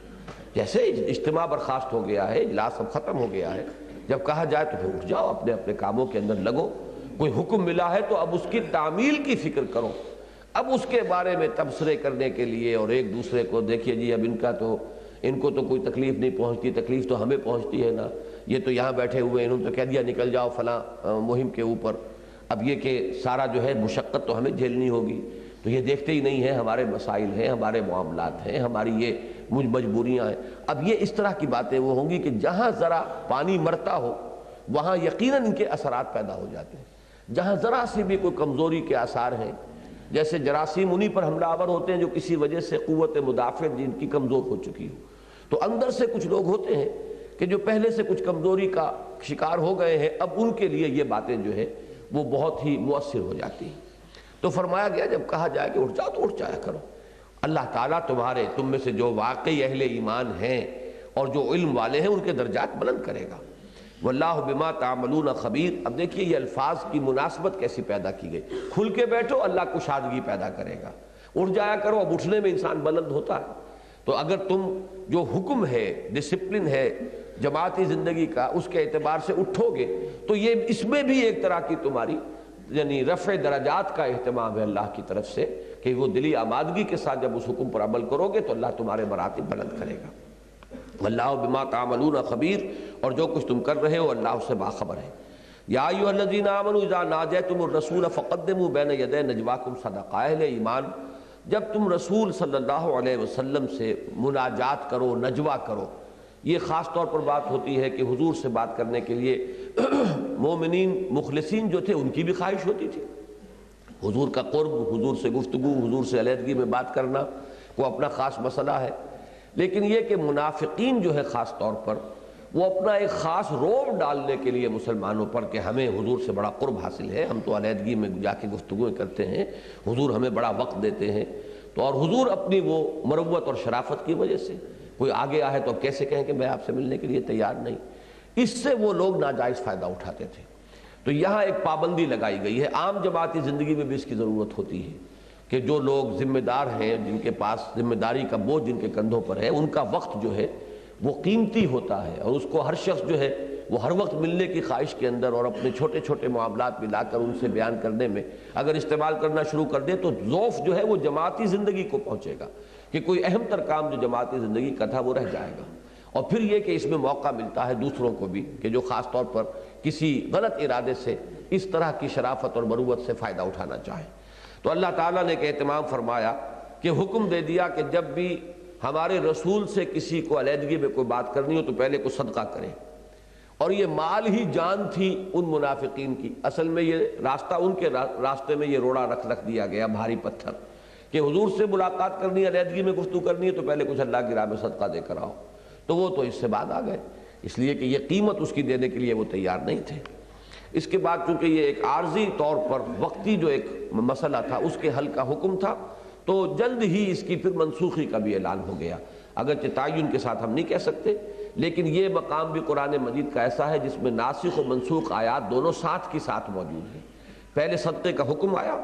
جیسے اجتماع برخاست ہو گیا ہے، اجلاس اب ختم ہو گیا ہے، جب کہا جائے تو پھر اٹھ جاؤ، اپنے اپنے کاموں کے اندر لگو، کوئی حکم ملا ہے تو اب اس کی تعمیل کی فکر کرو، اب اس کے بارے میں تبصرے کرنے کے لیے اور ایک دوسرے کو دیکھیے جی اب ان کو تو کوئی تکلیف نہیں پہنچتی، تکلیف تو ہمیں پہنچتی ہے نا، یہ تو یہاں بیٹھے ہوئے ہیں، انہوں نے تو کہہ دیا نکل جاؤ فلاں مہم کے اوپر، اب یہ کہ سارا جو ہے مشقت تو ہمیں جھیلنی ہوگی، تو یہ دیکھتے ہی نہیں ہیں ہمارے مسائل ہیں، ہمارے معاملات ہیں، ہماری یہ مجبوریاں ہیں۔ اب یہ اس طرح کی باتیں وہ ہوں گی کہ جہاں ذرا پانی مرتا ہو وہاں یقیناً ان کے اثرات پیدا ہو جاتے ہیں، جہاں ذرا سی بھی کوئی کمزوری کے آثار ہیں، جیسے جراثیم انہی پر حملہ آور ہوتے ہیں جو کسی وجہ سے قوت مدافعت جن کی کمزور ہو چکی ہو، تو اندر سے کچھ لوگ ہوتے ہیں کہ جو پہلے سے کچھ کمزوری کا شکار ہو گئے ہیں، اب ان کے لیے یہ باتیں جو ہے وہ بہت ہی مؤثر ہو جاتی ہیں۔ تو فرمایا گیا جب کہا جائے کہ اٹھ جاؤ تو اٹھ جایا کرو، اللہ تعالیٰ تم میں سے جو واقعی اہل ایمان ہیں اور جو علم والے ہیں ان کے درجات بلند کرے گا۔ واللہ بما تعملون خبیر۔ اب دیکھیے یہ الفاظ کی مناسبت کیسی پیدا کی گئی، کھل کے بیٹھو اللہ کشادگی پیدا کرے گا، اٹھ جایا کرو، اب اٹھنے میں انسان بلند ہوتا ہے۔ تو اگر تم جو حکم ہے، ڈسپلن ہے جماعتی زندگی کا، اس کے اعتبار سے اٹھو گے تو یہ اس میں بھی ایک طرح کی تمہاری یعنی رفع درجات کا اہتمام ہے اللہ کی طرف سے، کہ وہ دلی آمادگی کے ساتھ جب اس حکم پر عمل کرو گے تو اللہ تمہارے مراتب بلند کرے گا۔ واللہ بما تعملون خبیر، اور جو کچھ تم کر رہے ہو اللہ اس سے باخبر ہے۔ یا ایھا الذین آمنوا اذا ناجیتم الرسول فقدموا بین یدی نجواکم صدقہ، اہل ایمان جب تم رسول صلی اللہ علیہ وسلم سے مناجات کرو، نجوہ کرو، یہ خاص طور پر بات ہوتی ہے کہ حضور سے بات کرنے کے لیے مومنین مخلصین جو تھے ان کی بھی خواہش ہوتی تھی، حضور کا قرب، حضور سے گفتگو، حضور سے علیحدگی میں بات کرنا وہ اپنا خاص مسئلہ ہے، لیکن یہ کہ منافقین جو ہے خاص طور پر وہ اپنا ایک خاص روب ڈالنے کے لیے مسلمانوں پر کہ ہمیں حضور سے بڑا قرب حاصل ہے، ہم تو علیحدگی میں جا کے گفتگویں کرتے ہیں، حضور ہمیں بڑا وقت دیتے ہیں، تو اور حضور اپنی وہ مروت اور شرافت کی وجہ سے کوئی آگے آئے تو اب کیسے کہیں کہ میں آپ سے ملنے کے لیے تیار نہیں، اس سے وہ لوگ ناجائز فائدہ اٹھاتے تھے۔ تو یہاں ایک پابندی لگائی گئی ہے، عام جماعتی زندگی میں بھی اس کی ضرورت ہوتی ہے کہ جو لوگ ذمہ دار ہیں، جن کے پاس ذمہ داری کا بوجھ جن کے کندھوں پر ہے، ان کا وقت جو ہے وہ قیمتی ہوتا ہے، اور اس کو ہر شخص جو ہے وہ ہر وقت ملنے کی خواہش کے اندر اور اپنے چھوٹے چھوٹے معاملات ملا کر ان سے بیان کرنے میں اگر استعمال کرنا شروع کر دے تو ضعف جو ہے وہ جماعتی زندگی کو پہنچے گا، کہ کوئی اہم تر کام جو جماعتی زندگی کا تھا وہ رہ جائے گا۔ اور پھر یہ کہ اس میں موقع ملتا ہے دوسروں کو بھی کہ جو خاص طور پر کسی غلط ارادے سے اس طرح کی شرافت اور مروت سے فائدہ اٹھانا چاہیں۔ تو اللہ تعالیٰ نے ایک اہتمام فرمایا کہ حکم دے دیا کہ جب بھی ہمارے رسول سے کسی کو علیحدگی میں کوئی بات کرنی ہو تو پہلے کو صدقہ کریں، اور یہ مال ہی جان تھی ان منافقین کی. اصل میں یہ راستہ ان کے راستے میں یہ روڑا رکھ دیا گیا، بھاری پتھر، کہ حضور سے ملاقات کرنی ہے، علیحدگی میں گفتگو کرنی ہے تو پہلے کچھ اللہ کی راہ میں صدقہ دے کر آؤ. تو وہ تو اس سے بعد آ گئے، اس لیے کہ یہ قیمت اس کی دینے کے لیے وہ تیار نہیں تھے. اس کے بعد چونکہ یہ ایک عارضی طور پر وقتی جو ایک مسئلہ تھا اس کے حل کا حکم تھا، تو جلد ہی اس کی پھر منسوخی کا بھی اعلان ہو گیا. اگرچہ تعین کے ساتھ ہم نہیں کہہ سکتے، لیکن یہ مقام بھی قرآن مجید کا ایسا ہے جس میں ناسخ و منسوخ آیات دونوں ساتھ کی ساتھ موجود ہیں. پہلے صدقے کا حکم آیا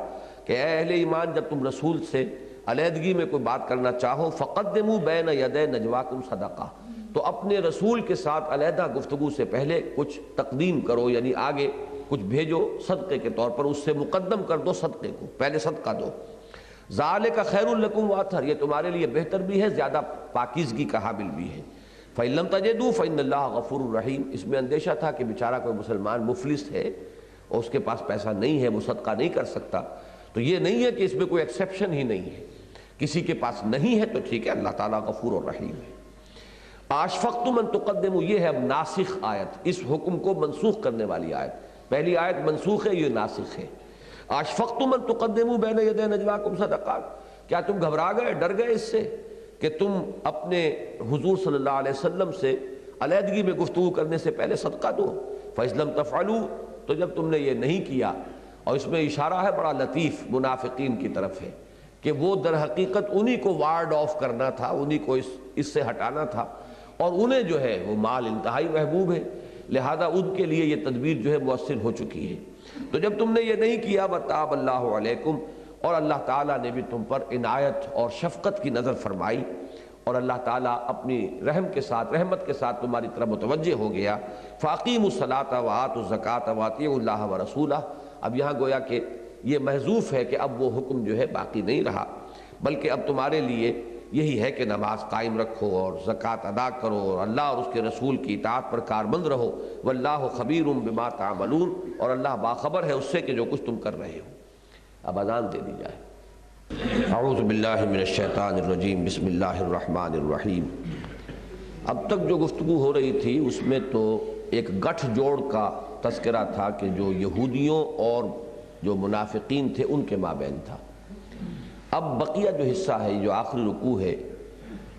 کہ اے اہل ایمان، جب تم رسول سے علیحدگی میں کوئی بات کرنا چاہو فقدموا بین یدی نجواکم صدقہ، تو اپنے رسول کے ساتھ علیحدہ گفتگو سے پہلے کچھ تقدیم کرو، یعنی آگے کچھ بھیجو صدقے کے طور پر، اس سے مقدم کر دو صدقے کو، پہلے صدقہ دو. ذالک خیر لکم واطہر، یہ تمہارے لیے بہتر بھی ہے، زیادہ پاکیزگی کا حامل بھی ہے. فإن لم تجدوا فإن اللہ غفور رحیم. اس میں اندیشہ تھا کہ بیچارہ کوئی مسلمان مفلس ہے اور اس کے پاس پیسہ نہیں ہے، وہ صدقہ نہیں کر سکتا. تو یہ نہیں ہے کہ اس میں کوئی ایکسیپشن ہی نہیں ہے، کسی کے پاس نہیں ہے تو ٹھیک ہے، اللہ تعالیٰ غفور اور رحیم ہے. اشفقتم ان تقدموا، یہ ہے اب ناسخ آیت، اس حکم کو منسوخ کرنے والی آیت. پہلی آیت منسوخ ہے، یہ ناسخ ہے. اشفقتم ان تقدموا بین یدی نجواکم صدقات، کیا تم گھبرا گئے، ڈر گئے اس سے کہ تم اپنے حضور صلی اللہ علیہ وسلم سے علیحدگی میں گفتگو کرنے سے پہلے صدقہ دو. فإذ لم تفعلوا، تو جب تم نے یہ نہیں کیا، اور اس میں اشارہ ہے بڑا لطیف منافقین کی طرف ہے کہ وہ در حقیقت انہی کو وارڈ آف کرنا تھا، انہی کو اس سے ہٹانا تھا، اور انہیں جو ہے وہ مال انتہائی محبوب ہے، لہذا ان کے لیے یہ تدبیر جو ہے مؤثر ہو چکی ہے. تو جب تم نے یہ نہیں کیا وَتَابَ اللَّهُ عَلَيْكُمْ، اور اللہ تعالیٰ نے بھی تم پر عنایت اور شفقت کی نظر فرمائی، اور اللہ تعالیٰ اپنی رحم کے ساتھ، رحمت کے ساتھ تمہاری طرف متوجہ ہو گیا. فَأَقِيمُوا الصَّلَاةَ وَآتُوا الزَّكَاةَ وَأَطِيعُوا اللَّهَ وَرَسُولَهُ. اب یہاں گویا کہ یہ محذوف ہے کہ اب وہ حکم جو ہے باقی نہیں رہا، بلکہ اب تمہارے لیے یہی ہے کہ نماز قائم رکھو اور زکوٰۃ ادا کرو اور اللہ اور اس کے رسول کی اطاعت پر کاربند رہو. واللہ خبیر بما تعملون، اور اللہ باخبر ہے اس سے کہ جو کچھ تم کر رہے ہو. اب اذان دے دی جائے. اعوذ باللہ من الشیطان الرجیم، بسم اللہ الرحمن الرحیم. اب تک جو گفتگو ہو رہی تھی اس میں تو ایک گٹھ جوڑ کا تذکرہ تھا کہ جو یہودیوں اور جو منافقین تھے ان کے مابین تھا. اب بقیہ جو حصہ ہے، جو آخری رکوع ہے،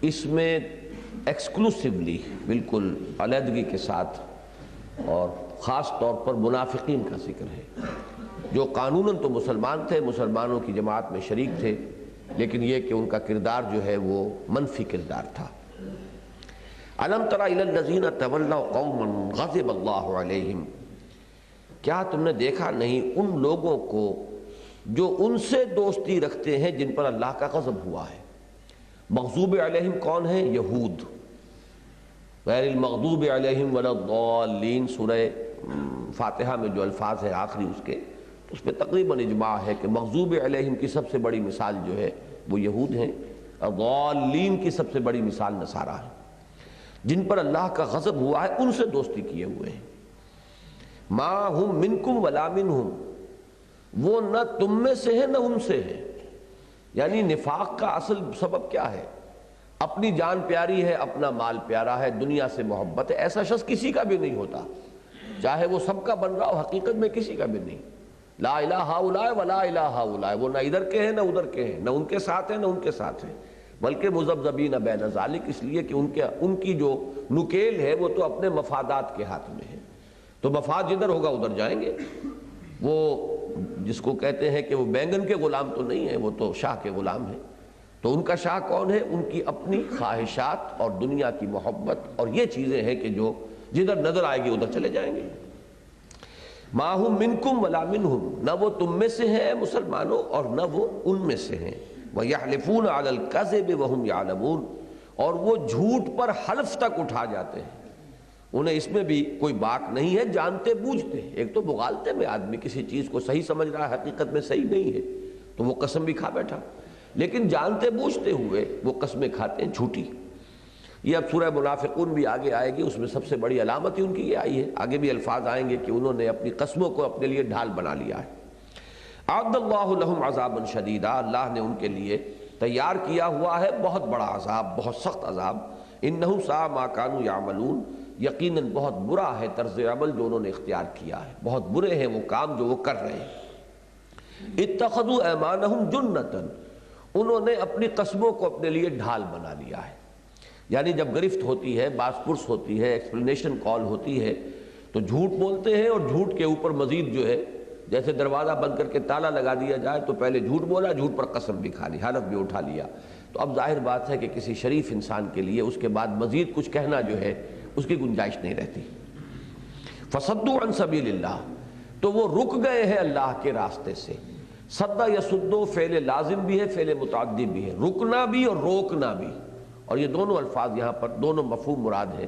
اس میں ایکسکلوسیولی بالکل علیحدگی کے ساتھ اور خاص طور پر منافقین کا ذکر ہے، جو قانوناً تو مسلمان تھے، مسلمانوں کی جماعت میں شریک تھے، لیکن یہ کہ ان کا کردار جو ہے وہ منفی کردار تھا. الم تر الی الذین تولوا قوما غضب اللہ علیہم، کیا تم نے دیکھا نہیں ان لوگوں کو جو ان سے دوستی رکھتے ہیں جن پر اللہ کا غضب ہوا ہے. مغضوب علیہم کون ہیں؟ یہود. غیر المغضوب علیہم ولا الضالین، سورہ فاتحہ میں جو الفاظ ہیں آخری اس کے، اس پہ تقریباً اجماع ہے کہ مغضوب علیہم کی سب سے بڑی مثال جو ہے وہ یہود ہیں، اور ضالین کی سب سے بڑی مثال نصارہ ہے. جن پر اللہ کا غضب ہوا ہے ان سے دوستی کیے ہوئے ہیں. ما ہم منکم ولا منہم، وہ نہ تم میں سے ہے نہ ان سے ہے. یعنی نفاق کا اصل سبب کیا ہے؟ اپنی جان پیاری ہے، اپنا مال پیارا ہے، دنیا سے محبت ہے. ایسا شخص کسی کا بھی نہیں ہوتا، چاہے وہ سب کا بن رہا ہو، حقیقت میں کسی کا بھی نہیں. لا الہ ہؤلاء ولا الہ ہؤلاء، وہ نہ ادھر کے ہیں نہ ادھر کے ہیں، نہ ان کے ساتھ ہیں نہ ان کے ساتھ ہیں، بلکہ مذبذبین بین ذالک، اس لیے کہ ان کی جو نکیل ہے وہ تو اپنے مفادات کے ہاتھ میں ہے. تو مفاد جدھر ہوگا ادھر جائیں گے. وہ جس کو کہتے ہیں کہ وہ بینگن کے غلام تو نہیں ہیں، وہ تو شاہ کے غلام ہیں. تو ان کا شاہ کون ہے؟ ان کی اپنی خواہشات اور دنیا کی محبت، اور یہ چیزیں ہیں کہ جو جدھر نظر آئے گی ادھر چلے جائیں گے. ما ہم منکم ولا منہم، نہ وہ تم میں سے ہیں مسلمانوں اور نہ وہ ان میں سے ہیں. وَيَحْلِفُونَ عَلَى الْكَذِبِ وَهُمْ يَعْلَمُونَ، اور وہ جھوٹ پر حلف تک اٹھا جاتے ہیں. انہیں اس میں بھی کوئی باک نہیں ہے، جانتے بوجھتے. ایک تو بغالتے میں آدمی کسی چیز کو صحیح سمجھ رہا ہے، حقیقت میں صحیح نہیں ہے تو وہ قسم بھی کھا بیٹھا، لیکن جانتے بوجھتے ہوئے وہ قسمیں کھاتے ہیں جھوٹی. یہ اب سورہ منافقون بھی آگے آئے گی، اس میں سب سے بڑی علامت ہی ان کی یہ آئی ہے. آگے بھی الفاظ آئیں گے کہ انہوں نے اپنی قسموں کو اپنے لیے ڈھال بنا لیا ہے. اعد اللہ لہم عذابا شدیدا، اللہ نے ان کے لیے تیار کیا ہوا ہے بہت بڑا عذاب، بہت سخت عذاب. انہم ساء ما کانوا یعملون، یقیناً بہت برا ہے طرز عمل جو انہوں نے اختیار کیا ہے، بہت برے ہیں وہ کام جو وہ کر رہے ہیں۔ اتخذوا ایمانہم جنۃ، انہوں نے اپنی قسموں کو اپنے لیے ڈھال بنا لیا ہے۔ یعنی جب گرفت ہوتی ہے، باز پرس ہوتی ہے، ایکسپلینیشن کال ہوتی ہے، تو جھوٹ بولتے ہیں، اور جھوٹ کے اوپر مزید جو ہے، جیسے دروازہ بند کر کے تالا لگا دیا جائے تو پہلے جھوٹ بولا، جھوٹ پر قسم بھی کھا لی، حلف بھی اٹھا لیا۔ تو اب ظاہر بات ہے کہ کسی شریف انسان کے لیے اس کے بعد مزید کچھ کہنا جو ہے اس کی گنجائش نہیں رہتی۔ فصدوا عن سبیل اللہ، تو وہ رک گئے ہیں اللہ کے راستے سے۔ صد یصدو فعل لازم بھی ہے، فعل متعدی بھی ہے، رکنا بھی اور روکنا بھی، اور یہ دونوں الفاظ یہاں پر دونوں مفہوم مراد ہیں۔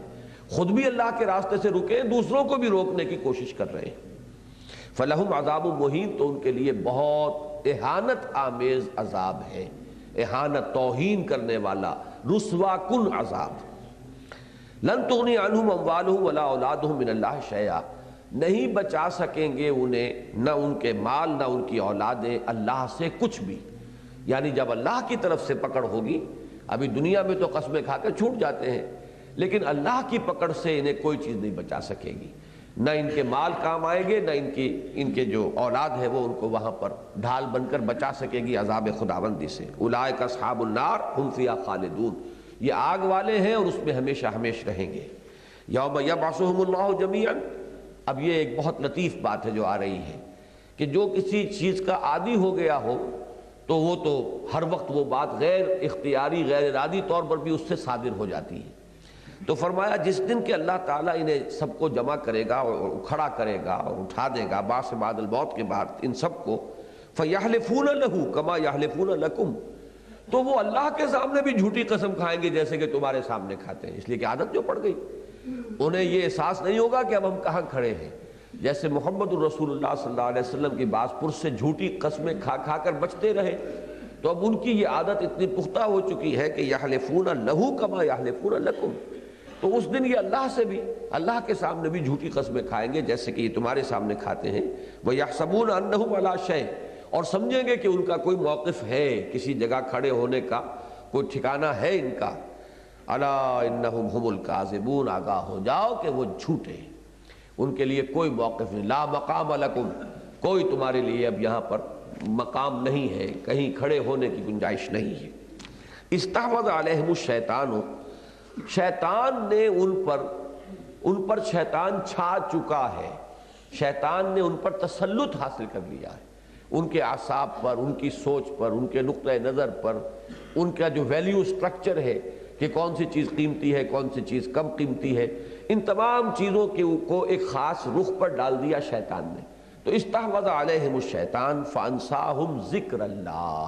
خود بھی اللہ کے راستے سے رکے، دوسروں کو بھی روکنے کی کوشش کر رہے ہیں۔ فلہم عذاب مہین، تو ان کے لیے بہت اہانت آمیز عذاب ہے، اہانت، توہین کرنے والا، رسوا کن عذاب۔ لن تغنی عنہم اموالہم ولا اولادہم من اللہ شیئا، نہیں بچا سکیں گے انہیں نہ ان کے مال نہ ان کی اولادیں اللہ سے کچھ بھی۔ یعنی جب اللہ کی طرف سے پکڑ ہوگی، ابھی دنیا میں تو قسمیں کھا کے چھوٹ جاتے ہیں، لیکن اللہ کی پکڑ سے انہیں کوئی چیز نہیں بچا سکے گی، نہ ان کے مال کام آئیں گے، نہ ان کے جو اولاد ہے وہ ان کو وہاں پر ڈھال بن کر بچا سکے گی عذاب خداوندی سے۔ اولئک اصحاب النار ہم فیہا خالدون، یہ آگ والے ہیں اور اس میں ہمیشہ ہمیش رہیں گے۔ یوم یبعثہم اللہ جمیعا، اب یہ ایک بہت لطیف بات ہے جو آ رہی ہے کہ جو کسی چیز کا عادی ہو گیا ہو تو وہ تو ہر وقت وہ بات غیر اختیاری غیر ارادی طور پر بھی اس سے صادر ہو جاتی ہے۔ تو فرمایا جس دن کہ اللہ تعالیٰ انہیں سب کو جمع کرے گا اور کھڑا کرے گا اور اٹھا دے گا بعث بعد الموت کے بعد ان سب کو، فَيَحْلِفُونَ لَهُ كَمَا يَحْلِفُونَ لَكُمْ، تو وہ اللہ کے سامنے بھی جھوٹی قسم کھائیں گے جیسے کہ تمہارے سامنے کھاتے ہیں، اس لیے کہ عادت جو پڑ گئی، انہیں یہ احساس نہیں ہوگا کہ اب ہم کہاں کھڑے ہیں۔ جیسے محمد الرسول اللہ صلی اللہ علیہ وسلم کی باز پرس سے جھوٹی قسمیں کھا کھا کر بچتے رہے، تو اب ان کی یہ عادت اتنی پختہ ہو چکی ہے کہ یحلفون لہو کما یحلفون لکم، تو اس دن یہ اللہ سے بھی، اللہ کے سامنے بھی جھوٹی قسمیں کھائیں گے جیسے کہ یہ تمہارے سامنے کھاتے ہیں۔ وَيَحْسَبُونَ أَنَّهُمْ عَلَىٰ شَيْءٍ، اور سمجھیں گے کہ ان کا کوئی موقف ہے، کسی جگہ کھڑے ہونے کا کوئی ٹھکانہ ہے ان کا۔ أَلَا إِنَّهُمْ هُمُ الْكَاذِبُونَ، آگاہ ہو جاؤ کہ وہ جھوٹے ہیں، ان کے لیے کوئی موقف نہیں۔ لا مقام لکم، کوئی تمہارے لیے اب یہاں پر مقام نہیں ہے، کہیں کھڑے ہونے کی گنجائش نہیں ہے۔ استحوذ علیہم الشیطان، شیطان نے ان پر شیطان چھا چکا ہے، شیطان نے ان پر تسلط حاصل کر لیا ہے، ان کے اعصاب پر، ان کی سوچ پر، ان کے نقطہ نظر پر، ان کا جو ویلیو سٹرکچر ہے کہ کون سی چیز قیمتی ہے، کون سی چیز کم قیمتی ہے، ان تمام چیزوں کو ایک خاص رخ پر ڈال دیا شیطان نے۔ تو استحوذ علیہم الشیطان فانساہم ذکر اللہ،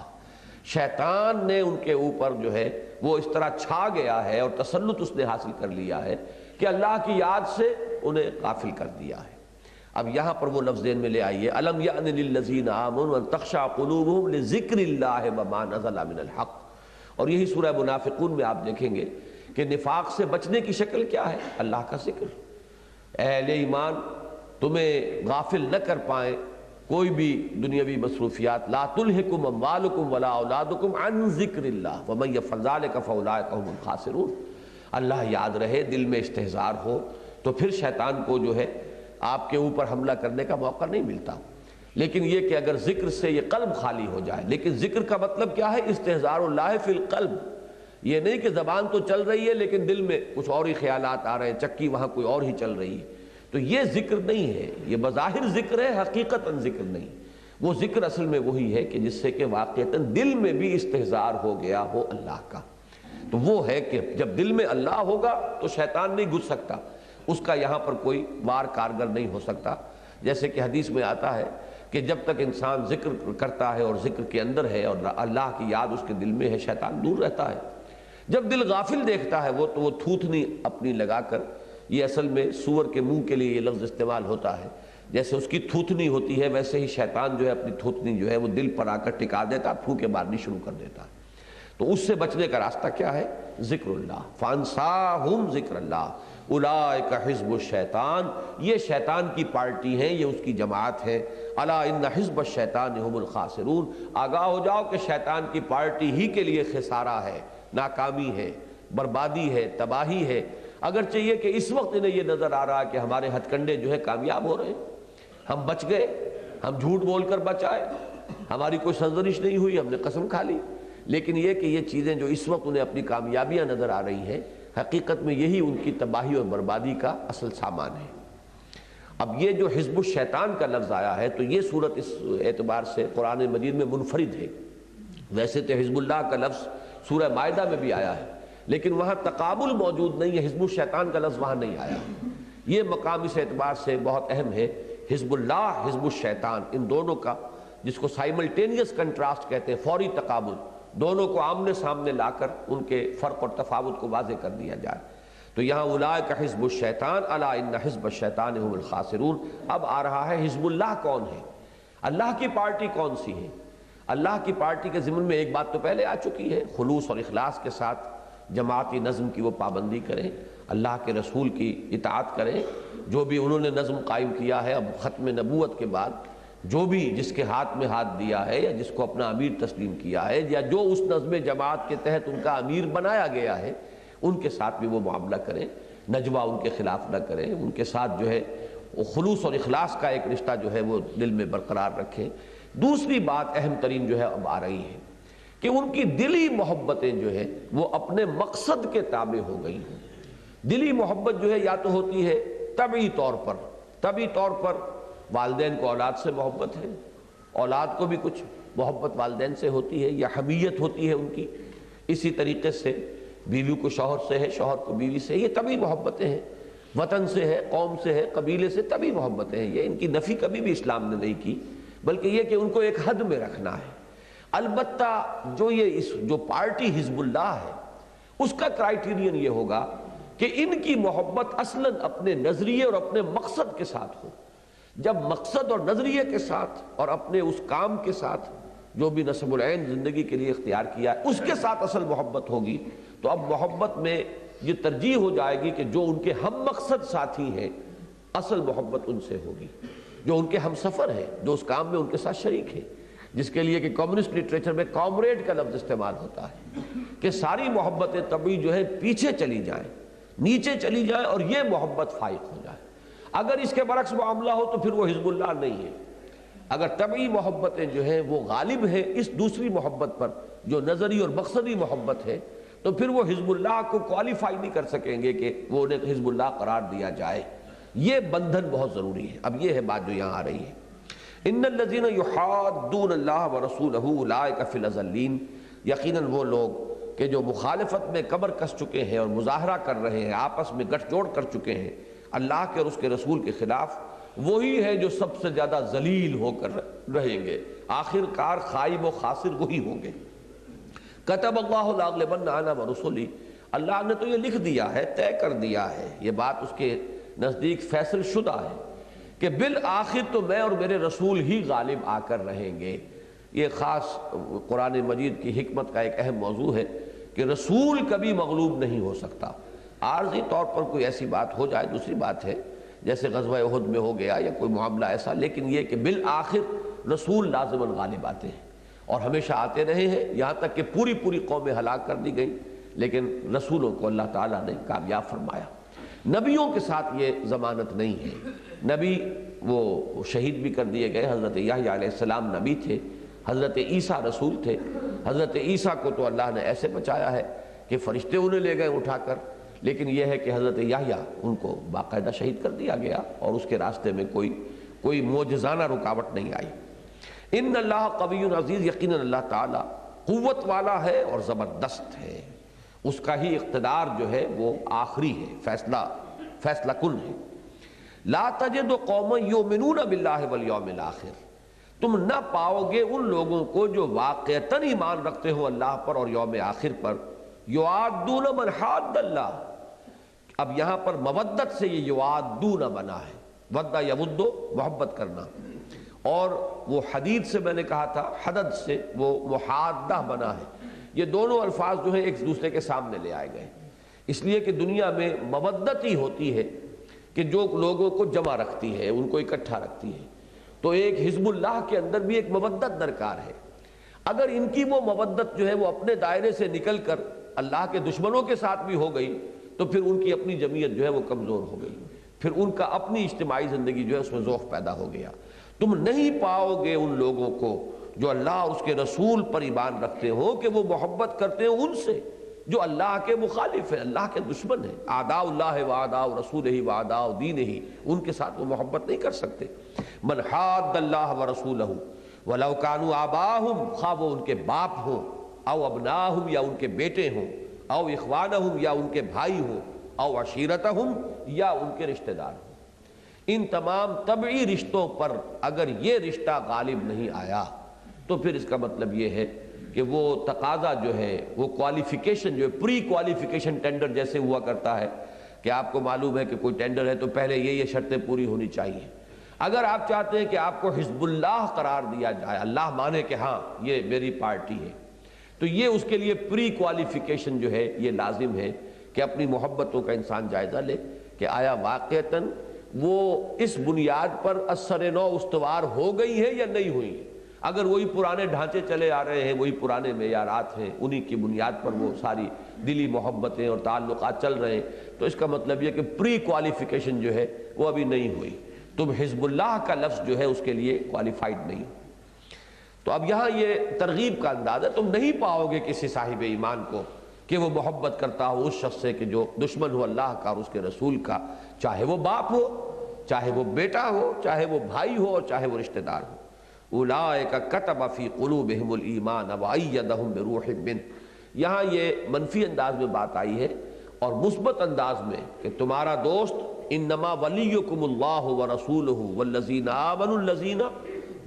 شیطان نے ان کے اوپر جو ہے وہ اس طرح چھا گیا ہے اور تسلط اس نے حاصل کر لیا ہے کہ اللہ کی یاد سے انہیں غافل کر دیا ہے۔ اب یہاں پر وہ لفظ ذہن میں لے آئیے، الم یأن للذین آمنوا ان تخشع قلوبہم لذکر اللہ وما نزل من الحق، اور یہی سورہ منافقون میں آپ دیکھیں گے کہ نفاق سے بچنے کی شکل کیا ہے؟ اللہ کا ذکر۔ اہل ایمان تمہیں غافل نہ کر پائیں کوئی بھی دنیاوی مصروفیات، لا تلہکم اموالکم ولا اولادکم عن ذکر اللہ ومن یفعل ذلک فاولئک هم الخاسرون، اللہ یاد رہے، دل میں استحضار ہو، تو پھر شیطان کو جو ہے آپ کے اوپر حملہ کرنے کا موقع نہیں ملتا۔ لیکن یہ کہ اگر ذکر سے یہ قلب خالی ہو جائے، لیکن ذکر کا مطلب کیا ہے؟ استحضار اللہ فی القلب، یہ نہیں کہ زبان تو چل رہی ہے لیکن دل میں کچھ اور ہی خیالات آ رہے ہیں، چکی وہاں کوئی اور ہی چل رہی ہے، تو یہ ذکر نہیں ہے، یہ بظاہر ذکر ہے، حقیقتاً ذکر نہیں۔ وہ ذکر اصل میں وہی ہے کہ جس سے کہ واقعتاً دل میں بھی استحضار ہو گیا ہو اللہ کا، تو وہ ہے کہ جب دل میں اللہ ہوگا تو شیطان نہیں گھس سکتا، اس کا یہاں پر کوئی وار کارگر نہیں ہو سکتا۔ جیسے کہ حدیث میں آتا ہے کہ جب تک انسان ذکر کرتا ہے اور ذکر کے اندر ہے اور اللہ کی یاد اس کے دل میں ہے، شیطان دور رہتا ہے۔ جب دل غافل دیکھتا ہے وہ، تو وہ تھوتنی اپنی لگا کر، یہ اصل میں سور کے منہ کے لیے یہ لفظ استعمال ہوتا ہے، جیسے اس کی تھوتنی ہوتی ہے ویسے ہی شیطان جو ہے اپنی تھوتنی جو ہے وہ دل پر آ کر ٹکا دیتا، تھوکے مارنی شروع کر دیتا ہے۔ تو اس سے بچنے کا راستہ کیا ہے؟ ذکر اللہ، فانساہم ذکر اللہ اولئک حزب الشیطان، یہ شیطان کی پارٹی ہے، یہ اس کی جماعت ہے۔ الا ان حزب الشیطان هم الخاسرون، آگاہ ہو جاؤ کہ شیطان کی پارٹی ہی کے لیے خسارہ ہے، ناکامی ہے، بربادی ہے، تباہی ہے۔ اگرچہ یہ کہ اس وقت انہیں یہ نظر آ رہا ہے کہ ہمارے ہتھ کنڈے جو ہے کامیاب ہو رہے ہیں، ہم بچ گئے، ہم جھوٹ بول کر بچ آئے، ہماری کوئی سرزنش نہیں ہوئی، ہم نے قسم کھا لی، لیکن یہ کہ یہ چیزیں جو اس وقت انہیں اپنی کامیابیاں نظر آ رہی ہیں، حقیقت میں یہی ان کی تباہی اور بربادی کا اصل سامان ہے۔ اب یہ جو حزب الشیطان کا لفظ آیا ہے تو یہ صورت اس اعتبار سے قرآن مجید میں منفرد ہے۔ ویسے تو حزب اللہ کا لفظ سورہ مائدہ میں بھی آیا ہے، لیکن وہاں تقابل موجود نہیں ہے، حزب الشیطان کا لفظ وہاں نہیں آیا۔ یہ مقام اس اعتبار سے بہت اہم ہے، حزب اللہ، حزب الشیطان، ان دونوں کا جس کو سائملٹینیس کنٹراسٹ کہتے ہیں، فوری تقابل، دونوں کو آمنے سامنے لا کر ان کے فرق اور تفاوت کو واضح کر دیا جائے۔ تو یہاں اولئک حزب الشیطان الا ان حزب الشیطان هم الخاسرون۔ اب آ رہا ہے حزب اللہ کون ہے، اللہ کی پارٹی کون سی ہے۔ اللہ کی پارٹی کے ضمن میں ایک بات تو پہلے آ چکی ہے، خلوص اور اخلاص کے ساتھ جماعتی نظم کی وہ پابندی کریں، اللہ کے رسول کی اطاعت کریں، جو بھی انہوں نے نظم قائم کیا ہے اب ختم نبوت کے بعد، جو بھی جس کے ہاتھ میں ہاتھ دیا ہے یا جس کو اپنا امیر تسلیم کیا ہے یا جو اس نظم جماعت کے تحت ان کا امیر بنایا گیا ہے، ان کے ساتھ بھی وہ معاملہ کریں، نجوہ ان کے خلاف نہ کریں، ان کے ساتھ جو ہے وہ خلوص اور اخلاص کا ایک رشتہ جو ہے وہ دل میں برقرار رکھیں۔ دوسری بات اہم ترین جو ہے اب آ رہی ہے کہ ان کی دلی محبتیں جو ہے وہ اپنے مقصد کے تابع ہو گئی ہیں۔ دلی محبت جو ہے یا تو ہوتی ہے طبعی طور پر والدین کو اولاد سے محبت ہے، اولاد کو بھی کچھ محبت والدین سے ہوتی ہے یا حمیت ہوتی ہے ان کی، اسی طریقے سے بیوی کو شوہر سے ہے، شوہر کو بیوی سے، یہ طبعی محبتیں ہیں، وطن سے ہے، قوم سے ہے، قبیلے سے، طبعی محبتیں ہیں، یہ ان کی نفی کبھی بھی اسلام نے نہیں کی، بلکہ یہ کہ ان کو ایک حد میں رکھنا ہے۔ البتہ جو پارٹی حزب اللہ ہے اس کا کرائیٹیرین یہ ہوگا کہ ان کی محبت اصلاً اپنے نظریے اور اپنے مقصد کے ساتھ ہو۔ جب مقصد اور نظریے کے ساتھ اور اپنے اس کام کے ساتھ جو بھی نصب العین زندگی کے لیے اختیار کیا ہے اس کے ساتھ اصل محبت ہوگی، تو اب محبت میں یہ ترجیح ہو جائے گی کہ جو ان کے ہم مقصد ساتھی ہیں اصل محبت ان سے ہوگی، جو ان کے ہم سفر ہیں، جو اس کام میں ان کے ساتھ شریک ہیں، جس کے لیے کہ کمیونسٹ لٹریچر میں کامریڈ کا لفظ استعمال ہوتا ہے کہ ساری محبتیں طبعی جو ہے پیچھے چلی جائیں، نیچے چلی جائیں اور یہ محبت فائق ہو جائے۔ اگر اس کے برعکس معاملہ ہو تو پھر وہ حزب اللہ نہیں ہے۔ اگر طبعی محبتیں جو ہیں وہ غالب ہیں اس دوسری محبت پر جو نظری اور مقصدی محبت ہے، تو پھر وہ حزب اللہ کو کوالیفائی نہیں کر سکیں گے کہ وہ انہیں حزب اللہ قرار دیا جائے۔ یہ بندھن بہت ضروری ہے۔ اب یہ ہے بات جو یہاں آ رہی ہے، ان الذین یحادون اللہ ورسولہ اولئک فی الاذلین، یقیناً وہ لوگ کہ جو مخالفت میں کمر کس چکے ہیں اور مظاہرہ کر رہے ہیں، آپس میں گٹھ جوڑ کر چکے ہیں اللہ کے اور اس کے رسول کے خلاف، وہی ہے جو سب سے زیادہ ذلیل ہو کر رہیں گے، آخر کار خائب و خاسر وہی ہوں گے۔ کتب اللہ لاغلبن انا ورسلی، اللہ نے تو یہ لکھ دیا ہے، طے کر دیا ہے، یہ بات اس کے نزدیک فیصل شدہ ہے کہ بالآخر تو میں اور میرے رسول ہی غالب آ کر رہیں گے۔ یہ خاص قرآن مجید کی حکمت کا ایک اہم موضوع ہے کہ رسول کبھی مغلوب نہیں ہو سکتا۔ عارضی طور پر کوئی ایسی بات ہو جائے دوسری بات ہے، جیسے غزوہ احد میں ہو گیا یا کوئی معاملہ ایسا، لیکن یہ کہ بالآخر رسول لازماً غالب آتے ہیں اور ہمیشہ آتے رہے ہیں، یہاں تک کہ پوری قومیں ہلاک کر دی گئیں، لیکن رسولوں کو اللہ تعالیٰ نے کامیاب فرمایا۔ نبیوں کے ساتھ یہ ضمانت نہیں ہے، نبی وہ شہید بھی کر دیے گئے، حضرت یحییٰ علیہ السلام نبی تھے، حضرت عیسیٰ رسول تھے، حضرت عیسیٰ کو تو اللہ نے ایسے بچایا ہے کہ فرشتے انہیں لے گئے اٹھا کر، لیکن یہ ہے کہ حضرت یحییٰ ان کو باقاعدہ شہید کر دیا گیا اور اس کے راستے میں کوئی معجزانہ رکاوٹ نہیں آئی۔ ان اللہ قوی عزیز، یقیناً اللہ تعالیٰ قوت والا ہے اور زبردست ہے، اس کا ہی اقتدار جو ہے وہ آخری ہے، فیصلہ کن ہے۔ لا تجد قوما یؤمنون باللہ والیوم الآخر، تم نہ پاؤ گے ان لوگوں کو جو واقعتاً ایمان رکھتے ہو اللہ پر اور یوم آخر پر، یوادون من حاد اللہ، اب یہاں پر مودت سے یہ یوادون بنا ہے، ودہ یودو محبت کرنا، اور وہ حدید سے میں نے کہا تھا حدد سے وہ محادہ بنا ہے، یہ دونوں الفاظ جو ہیں ایک دوسرے کے سامنے لے آئے گئے، اس لیے کہ دنیا میں مودت ہی ہوتی ہے کہ جو لوگوں کو جمع رکھتی ہے، ان کو اکٹھا رکھتی ہے، تو ایک حزب اللہ کے اندر بھی ایک مودت درکار ہے۔ اگر ان کی وہ مودت جو ہے وہ اپنے دائرے سے نکل کر اللہ کے دشمنوں کے ساتھ بھی ہو گئی تو پھر ان کی اپنی جمعیت جو ہے وہ کمزور ہو گئی، پھر ان کا اپنی اجتماعی زندگی جو ہے اس میں ذوق پیدا ہو گیا۔ تم نہیں پاؤ گے ان لوگوں کو جو اللہ اور اس کے رسول پر ایمان رکھتے ہو کہ وہ محبت کرتے ہیں ان سے جو اللہ کے مخالف ہیں، اللہ کے دشمن ہیں۔ اعداء اللہ و اعداء رسولہ و اعداء دینہ، ان کے ساتھ وہ محبت نہیں کر سکتے۔ من حاد اللہ و رسولہ ولو کانوا آباءہم، خواہ وہ ان کے باپ ہوں، او ابناہم یا ان کے بیٹے ہوں، او اخوانہم یا ان کے بھائی ہوں، او عشیرتہم یا ان کے رشتہ دار ہوں۔ ان تمام طبعی رشتوں پر اگر یہ رشتہ غالب نہیں آیا تو پھر اس کا مطلب یہ ہے کہ وہ تقاضا جو ہے، وہ کوالیفیکیشن جو ہے، پری کوالیفیکیشن ٹینڈر جیسے ہوا کرتا ہے کہ آپ کو معلوم ہے کہ کوئی ٹینڈر ہے تو پہلے یہ شرطیں پوری ہونی چاہیے۔ اگر آپ چاہتے ہیں کہ آپ کو حزب اللہ قرار دیا جائے، اللہ مانے کہ ہاں یہ میری پارٹی ہے، تو یہ اس کے لیے پری کوالیفیکیشن جو ہے یہ لازم ہے کہ اپنی محبتوں کا انسان جائزہ لے کہ آیا واقعتاً وہ اس بنیاد پر اثر نو استوار ہو گئی ہے یا نہیں ہوئی ہے۔ اگر وہی پرانے ڈھانچے چلے آ رہے ہیں، وہی پرانے معیارات ہیں، انہی کی بنیاد پر وہ ساری دلی محبتیں اور تعلقات چل رہے ہیں، تو اس کا مطلب یہ کہ پری کوالیفیکیشن جو ہے وہ ابھی نہیں ہوئی، تم حزب اللہ کا لفظ جو ہے اس کے لیے کوالیفائڈ نہیں۔ تو اب یہاں یہ ترغیب کا انداز ہے، تم نہیں پاؤ گے کسی صاحب ایمان کو کہ وہ محبت کرتا ہو اس شخص سے کہ جو دشمن ہو اللہ کا اور اس کے رسول کا، چاہے وہ باپ ہو، چاہے وہ بیٹا ہو، چاہے وہ بھائی ہو اور چاہے وہ رشتہ دار ہو۔ اولئک کتب فی قلوبہم الایمان وایدہم بروح منہ، یہاں یہ منفی انداز میں بات آئی ہے، اور مثبت انداز میں کہ تمہارا دوست انما ولیکم اللہ ورسولہ والذین آمنوا الذین،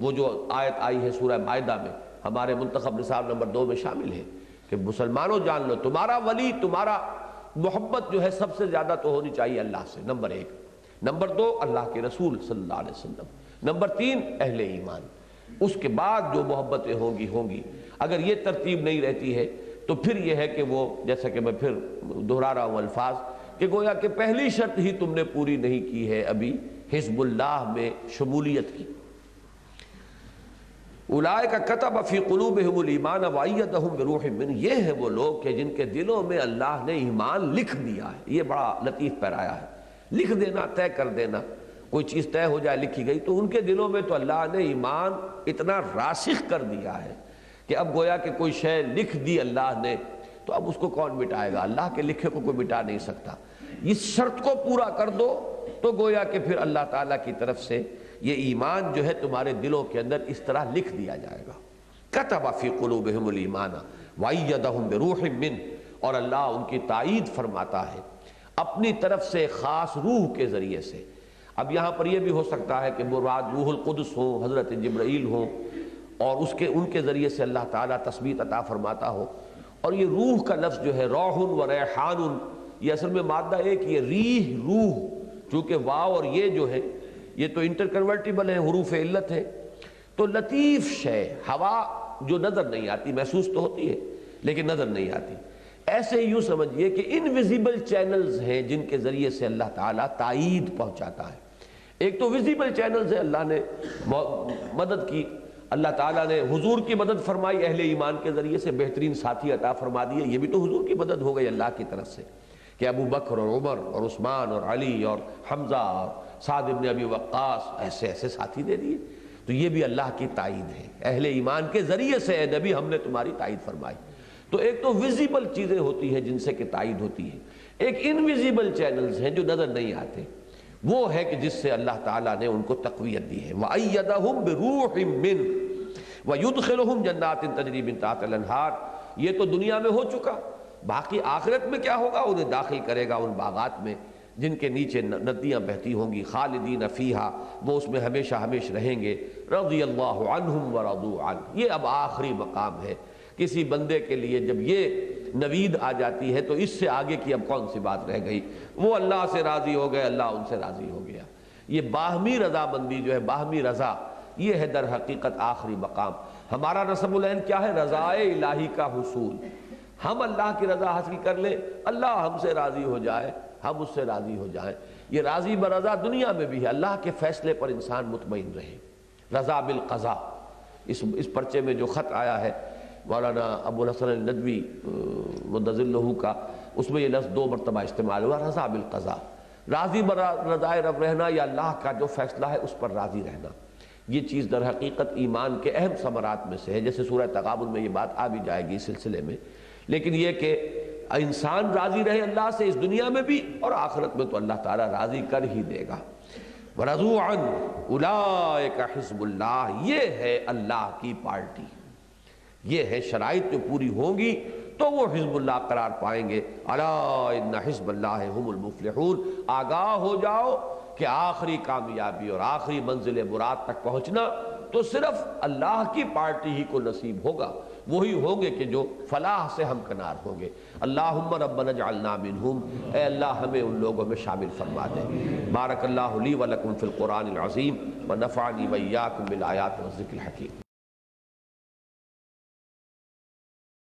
وہ جو آیت آئی ہے سورہ مائدہ میں ہمارے منتخب نصاب نمبر 2 میں شامل ہے کہ مسلمانوں جان لو تمہارا ولی، تمہارا محبت جو ہے سب سے زیادہ تو ہونی چاہیے اللہ سے، نمبر 1، نمبر 2 اللہ کے رسول صلی اللہ علیہ وسلم، نمبر 3 اہل ایمان، اس کے بعد جو محبتیں ہوں گی۔ اگر یہ ترتیب نہیں رہتی ہے تو پھر یہ ہے کہ وہ، جیسا کہ میں پھر دہرا رہا ہوں الفاظ، کہ گویا کہ پہلی شرط ہی تم نے پوری نہیں کی ہے ابھی حزب اللہ میں شمولیت کی۔ اولئک کتب فی قلوبہم الایمان وایدہم بروح منہ، یہ ہے وہ لوگ کہ جن کے دلوں میں اللہ نے ایمان لکھ دیا ہے۔ یہ بڑا لطیف پیرایا ہے، لکھ دینا، طے کر دینا، کوئی چیز طے ہو جائے لکھی گئی، تو ان کے دلوں میں تو اللہ نے ایمان اتنا راسخ کر دیا ہے کہ اب گویا کہ کوئی شے لکھ دی اللہ نے تو اب اس کو کون مٹائے گا؟ اللہ کے لکھے کو کوئی مٹا نہیں سکتا۔ اس شرط کو پورا کر دو تو گویا کہ پھر اللہ تعالیٰ کی طرف سے یہ ایمان جو ہے تمہارے دلوں کے اندر اس طرح لکھ دیا جائے گا۔ کتب فی قلوبہم الایمان وایدہم بروح منہ، اور اللہ ان کی تائید فرماتا ہے اپنی طرف سے خاص روح کے ذریعے سے۔ اب یہاں پر یہ بھی ہو سکتا ہے کہ مراد روح القدس ہوں، حضرت جبرائیل ہوں، اور ان کے ذریعے سے اللہ تعالیٰ تثبیت عطا فرماتا ہو۔ اور یہ روح کا لفظ جو ہے روح و ریحان، یہ اصل میں مادہ ایک، یہ ریح روح، چونکہ واو اور یہ جو ہے یہ تو انٹر کنورٹیبل ہیں، حروف علت ہے، تو لطیف شے، ہوا جو نظر نہیں آتی، محسوس تو ہوتی ہے لیکن نظر نہیں آتی، ایسے یوں سمجھئے کہ انویزیبل چینلز ہیں جن کے ذریعے سے اللہ تعالیٰ تائید پہنچاتا ہے۔ ایک تو ویزیبل چینلز ہے، اللہ نے مدد کی، اللہ تعالیٰ نے حضور کی مدد فرمائی اہل ایمان کے ذریعے سے، بہترین ساتھی عطا فرما دیے، یہ بھی تو حضور کی مدد ہو گئی اللہ کی طرف سے کہ ابو بکر اور عمر اور عثمان اور علی اور حمزہ اور سعد بن ابی وقاص ایسے ساتھی دے دیے، تو یہ بھی اللہ کی تائید ہے، اہل ایمان کے ذریعے سے اے نبی ہم نے تمہاری تائید فرمائی۔ تو ایک تو ویزیبل چیزیں ہوتی ہیں جن سے کہ تائید ہوتی ہے، ایک انویزیبل چینلز ہیں جو نظر نہیں آتے، وہ ہے کہ جس سے اللہ تعالیٰ نے ان کو تقویت دی ہے۔ وَأَيَّدَهُمْ بِرُوحٍ مِّنْهُ وَيُدْخِلُهُم جَنَّاتٍ تَجْرِي مِن تَحْتِهَا الْأَنْهَارُ، یہ تو دنیا میں ہو چکا، باقی آخرت میں کیا ہوگا؟ انہیں داخل کرے گا ان باغات میں جن کے نیچے ندیاں بہتی ہوں گی، خالدین فیہا، وہ اس میں ہمیشہ ہمیشہ رہیں گے، رضی اللہ عنہم ورضوا عنہ۔ یہ اب آخری مقام ہے کسی بندے کے لیے، جب یہ نوید آ جاتی ہے تو اس سے آگے کی اب کون سی بات رہ گئی؟ وہ اللہ سے راضی ہو گئے، اللہ ان سے راضی ہو گیا۔ یہ باہمی رضامندی جو ہے، باہمی رضا، یہ ہے در حقیقت آخری مقام۔ ہمارا رسم العین کیا ہے؟ رضائے الہی کا حصول، ہم اللہ کی رضا حاصل کر لیں، اللہ ہم سے راضی ہو جائے، ہم اس سے راضی ہو جائیں۔ یہ راضی برضا دنیا میں بھی ہے، اللہ کے فیصلے پر انسان مطمئن رہے، رضا بالقضاء۔ اس پرچے میں جو خط آیا ہے مولانا ابو الحسن الندوی مدظلہ کا، اس میں یہ لفظ 2 مرتبہ استعمال ہوا، رضا بالقضاء، راضی برضائے رب رہنا یا اللہ کا جو فیصلہ ہے اس پر راضی رہنا۔ یہ چیز در حقیقت ایمان کے اہم ثمرات میں سے ہے، جیسے سورہ تغابن میں یہ بات آ بھی جائے گی اس سلسلے میں، لیکن یہ کہ انسان راضی رہے اللہ سے اس دنیا میں بھی، اور آخرت میں تو اللہ تعالیٰ راضی کر ہی دے گا۔ وَرَضُوا عَنْهُ أُولَٰئِكَ حِزْبُ اللَّهِ، یہ ہے اللہ کی پارٹی، یہ ہے شرائط جو پوری ہوں گی تو وہ حزب اللہ قرار پائیں گے۔ أَلَا إِنَّ حِزْبَ اللَّهِ هُمُ الْمُفْلِحُونَ، آگاہ ہو جاؤ کہ آخری کامیابی اور آخری منزل مراد تک پہنچنا تو صرف اللہ کی پارٹی ہی کو نصیب ہوگا، وہی ہوں گے کہ جو فلاح سے ہمکنار ہوں گے۔ اللہم ربنا اجعلنا منہم، اے اللہ ہمیں ان لوگوں میں شامل فرما دے۔ بارک اللہ لی ولکم فی القرآن العظیم ونفعنی وإیاکم بالآیات والذکر الحکیم۔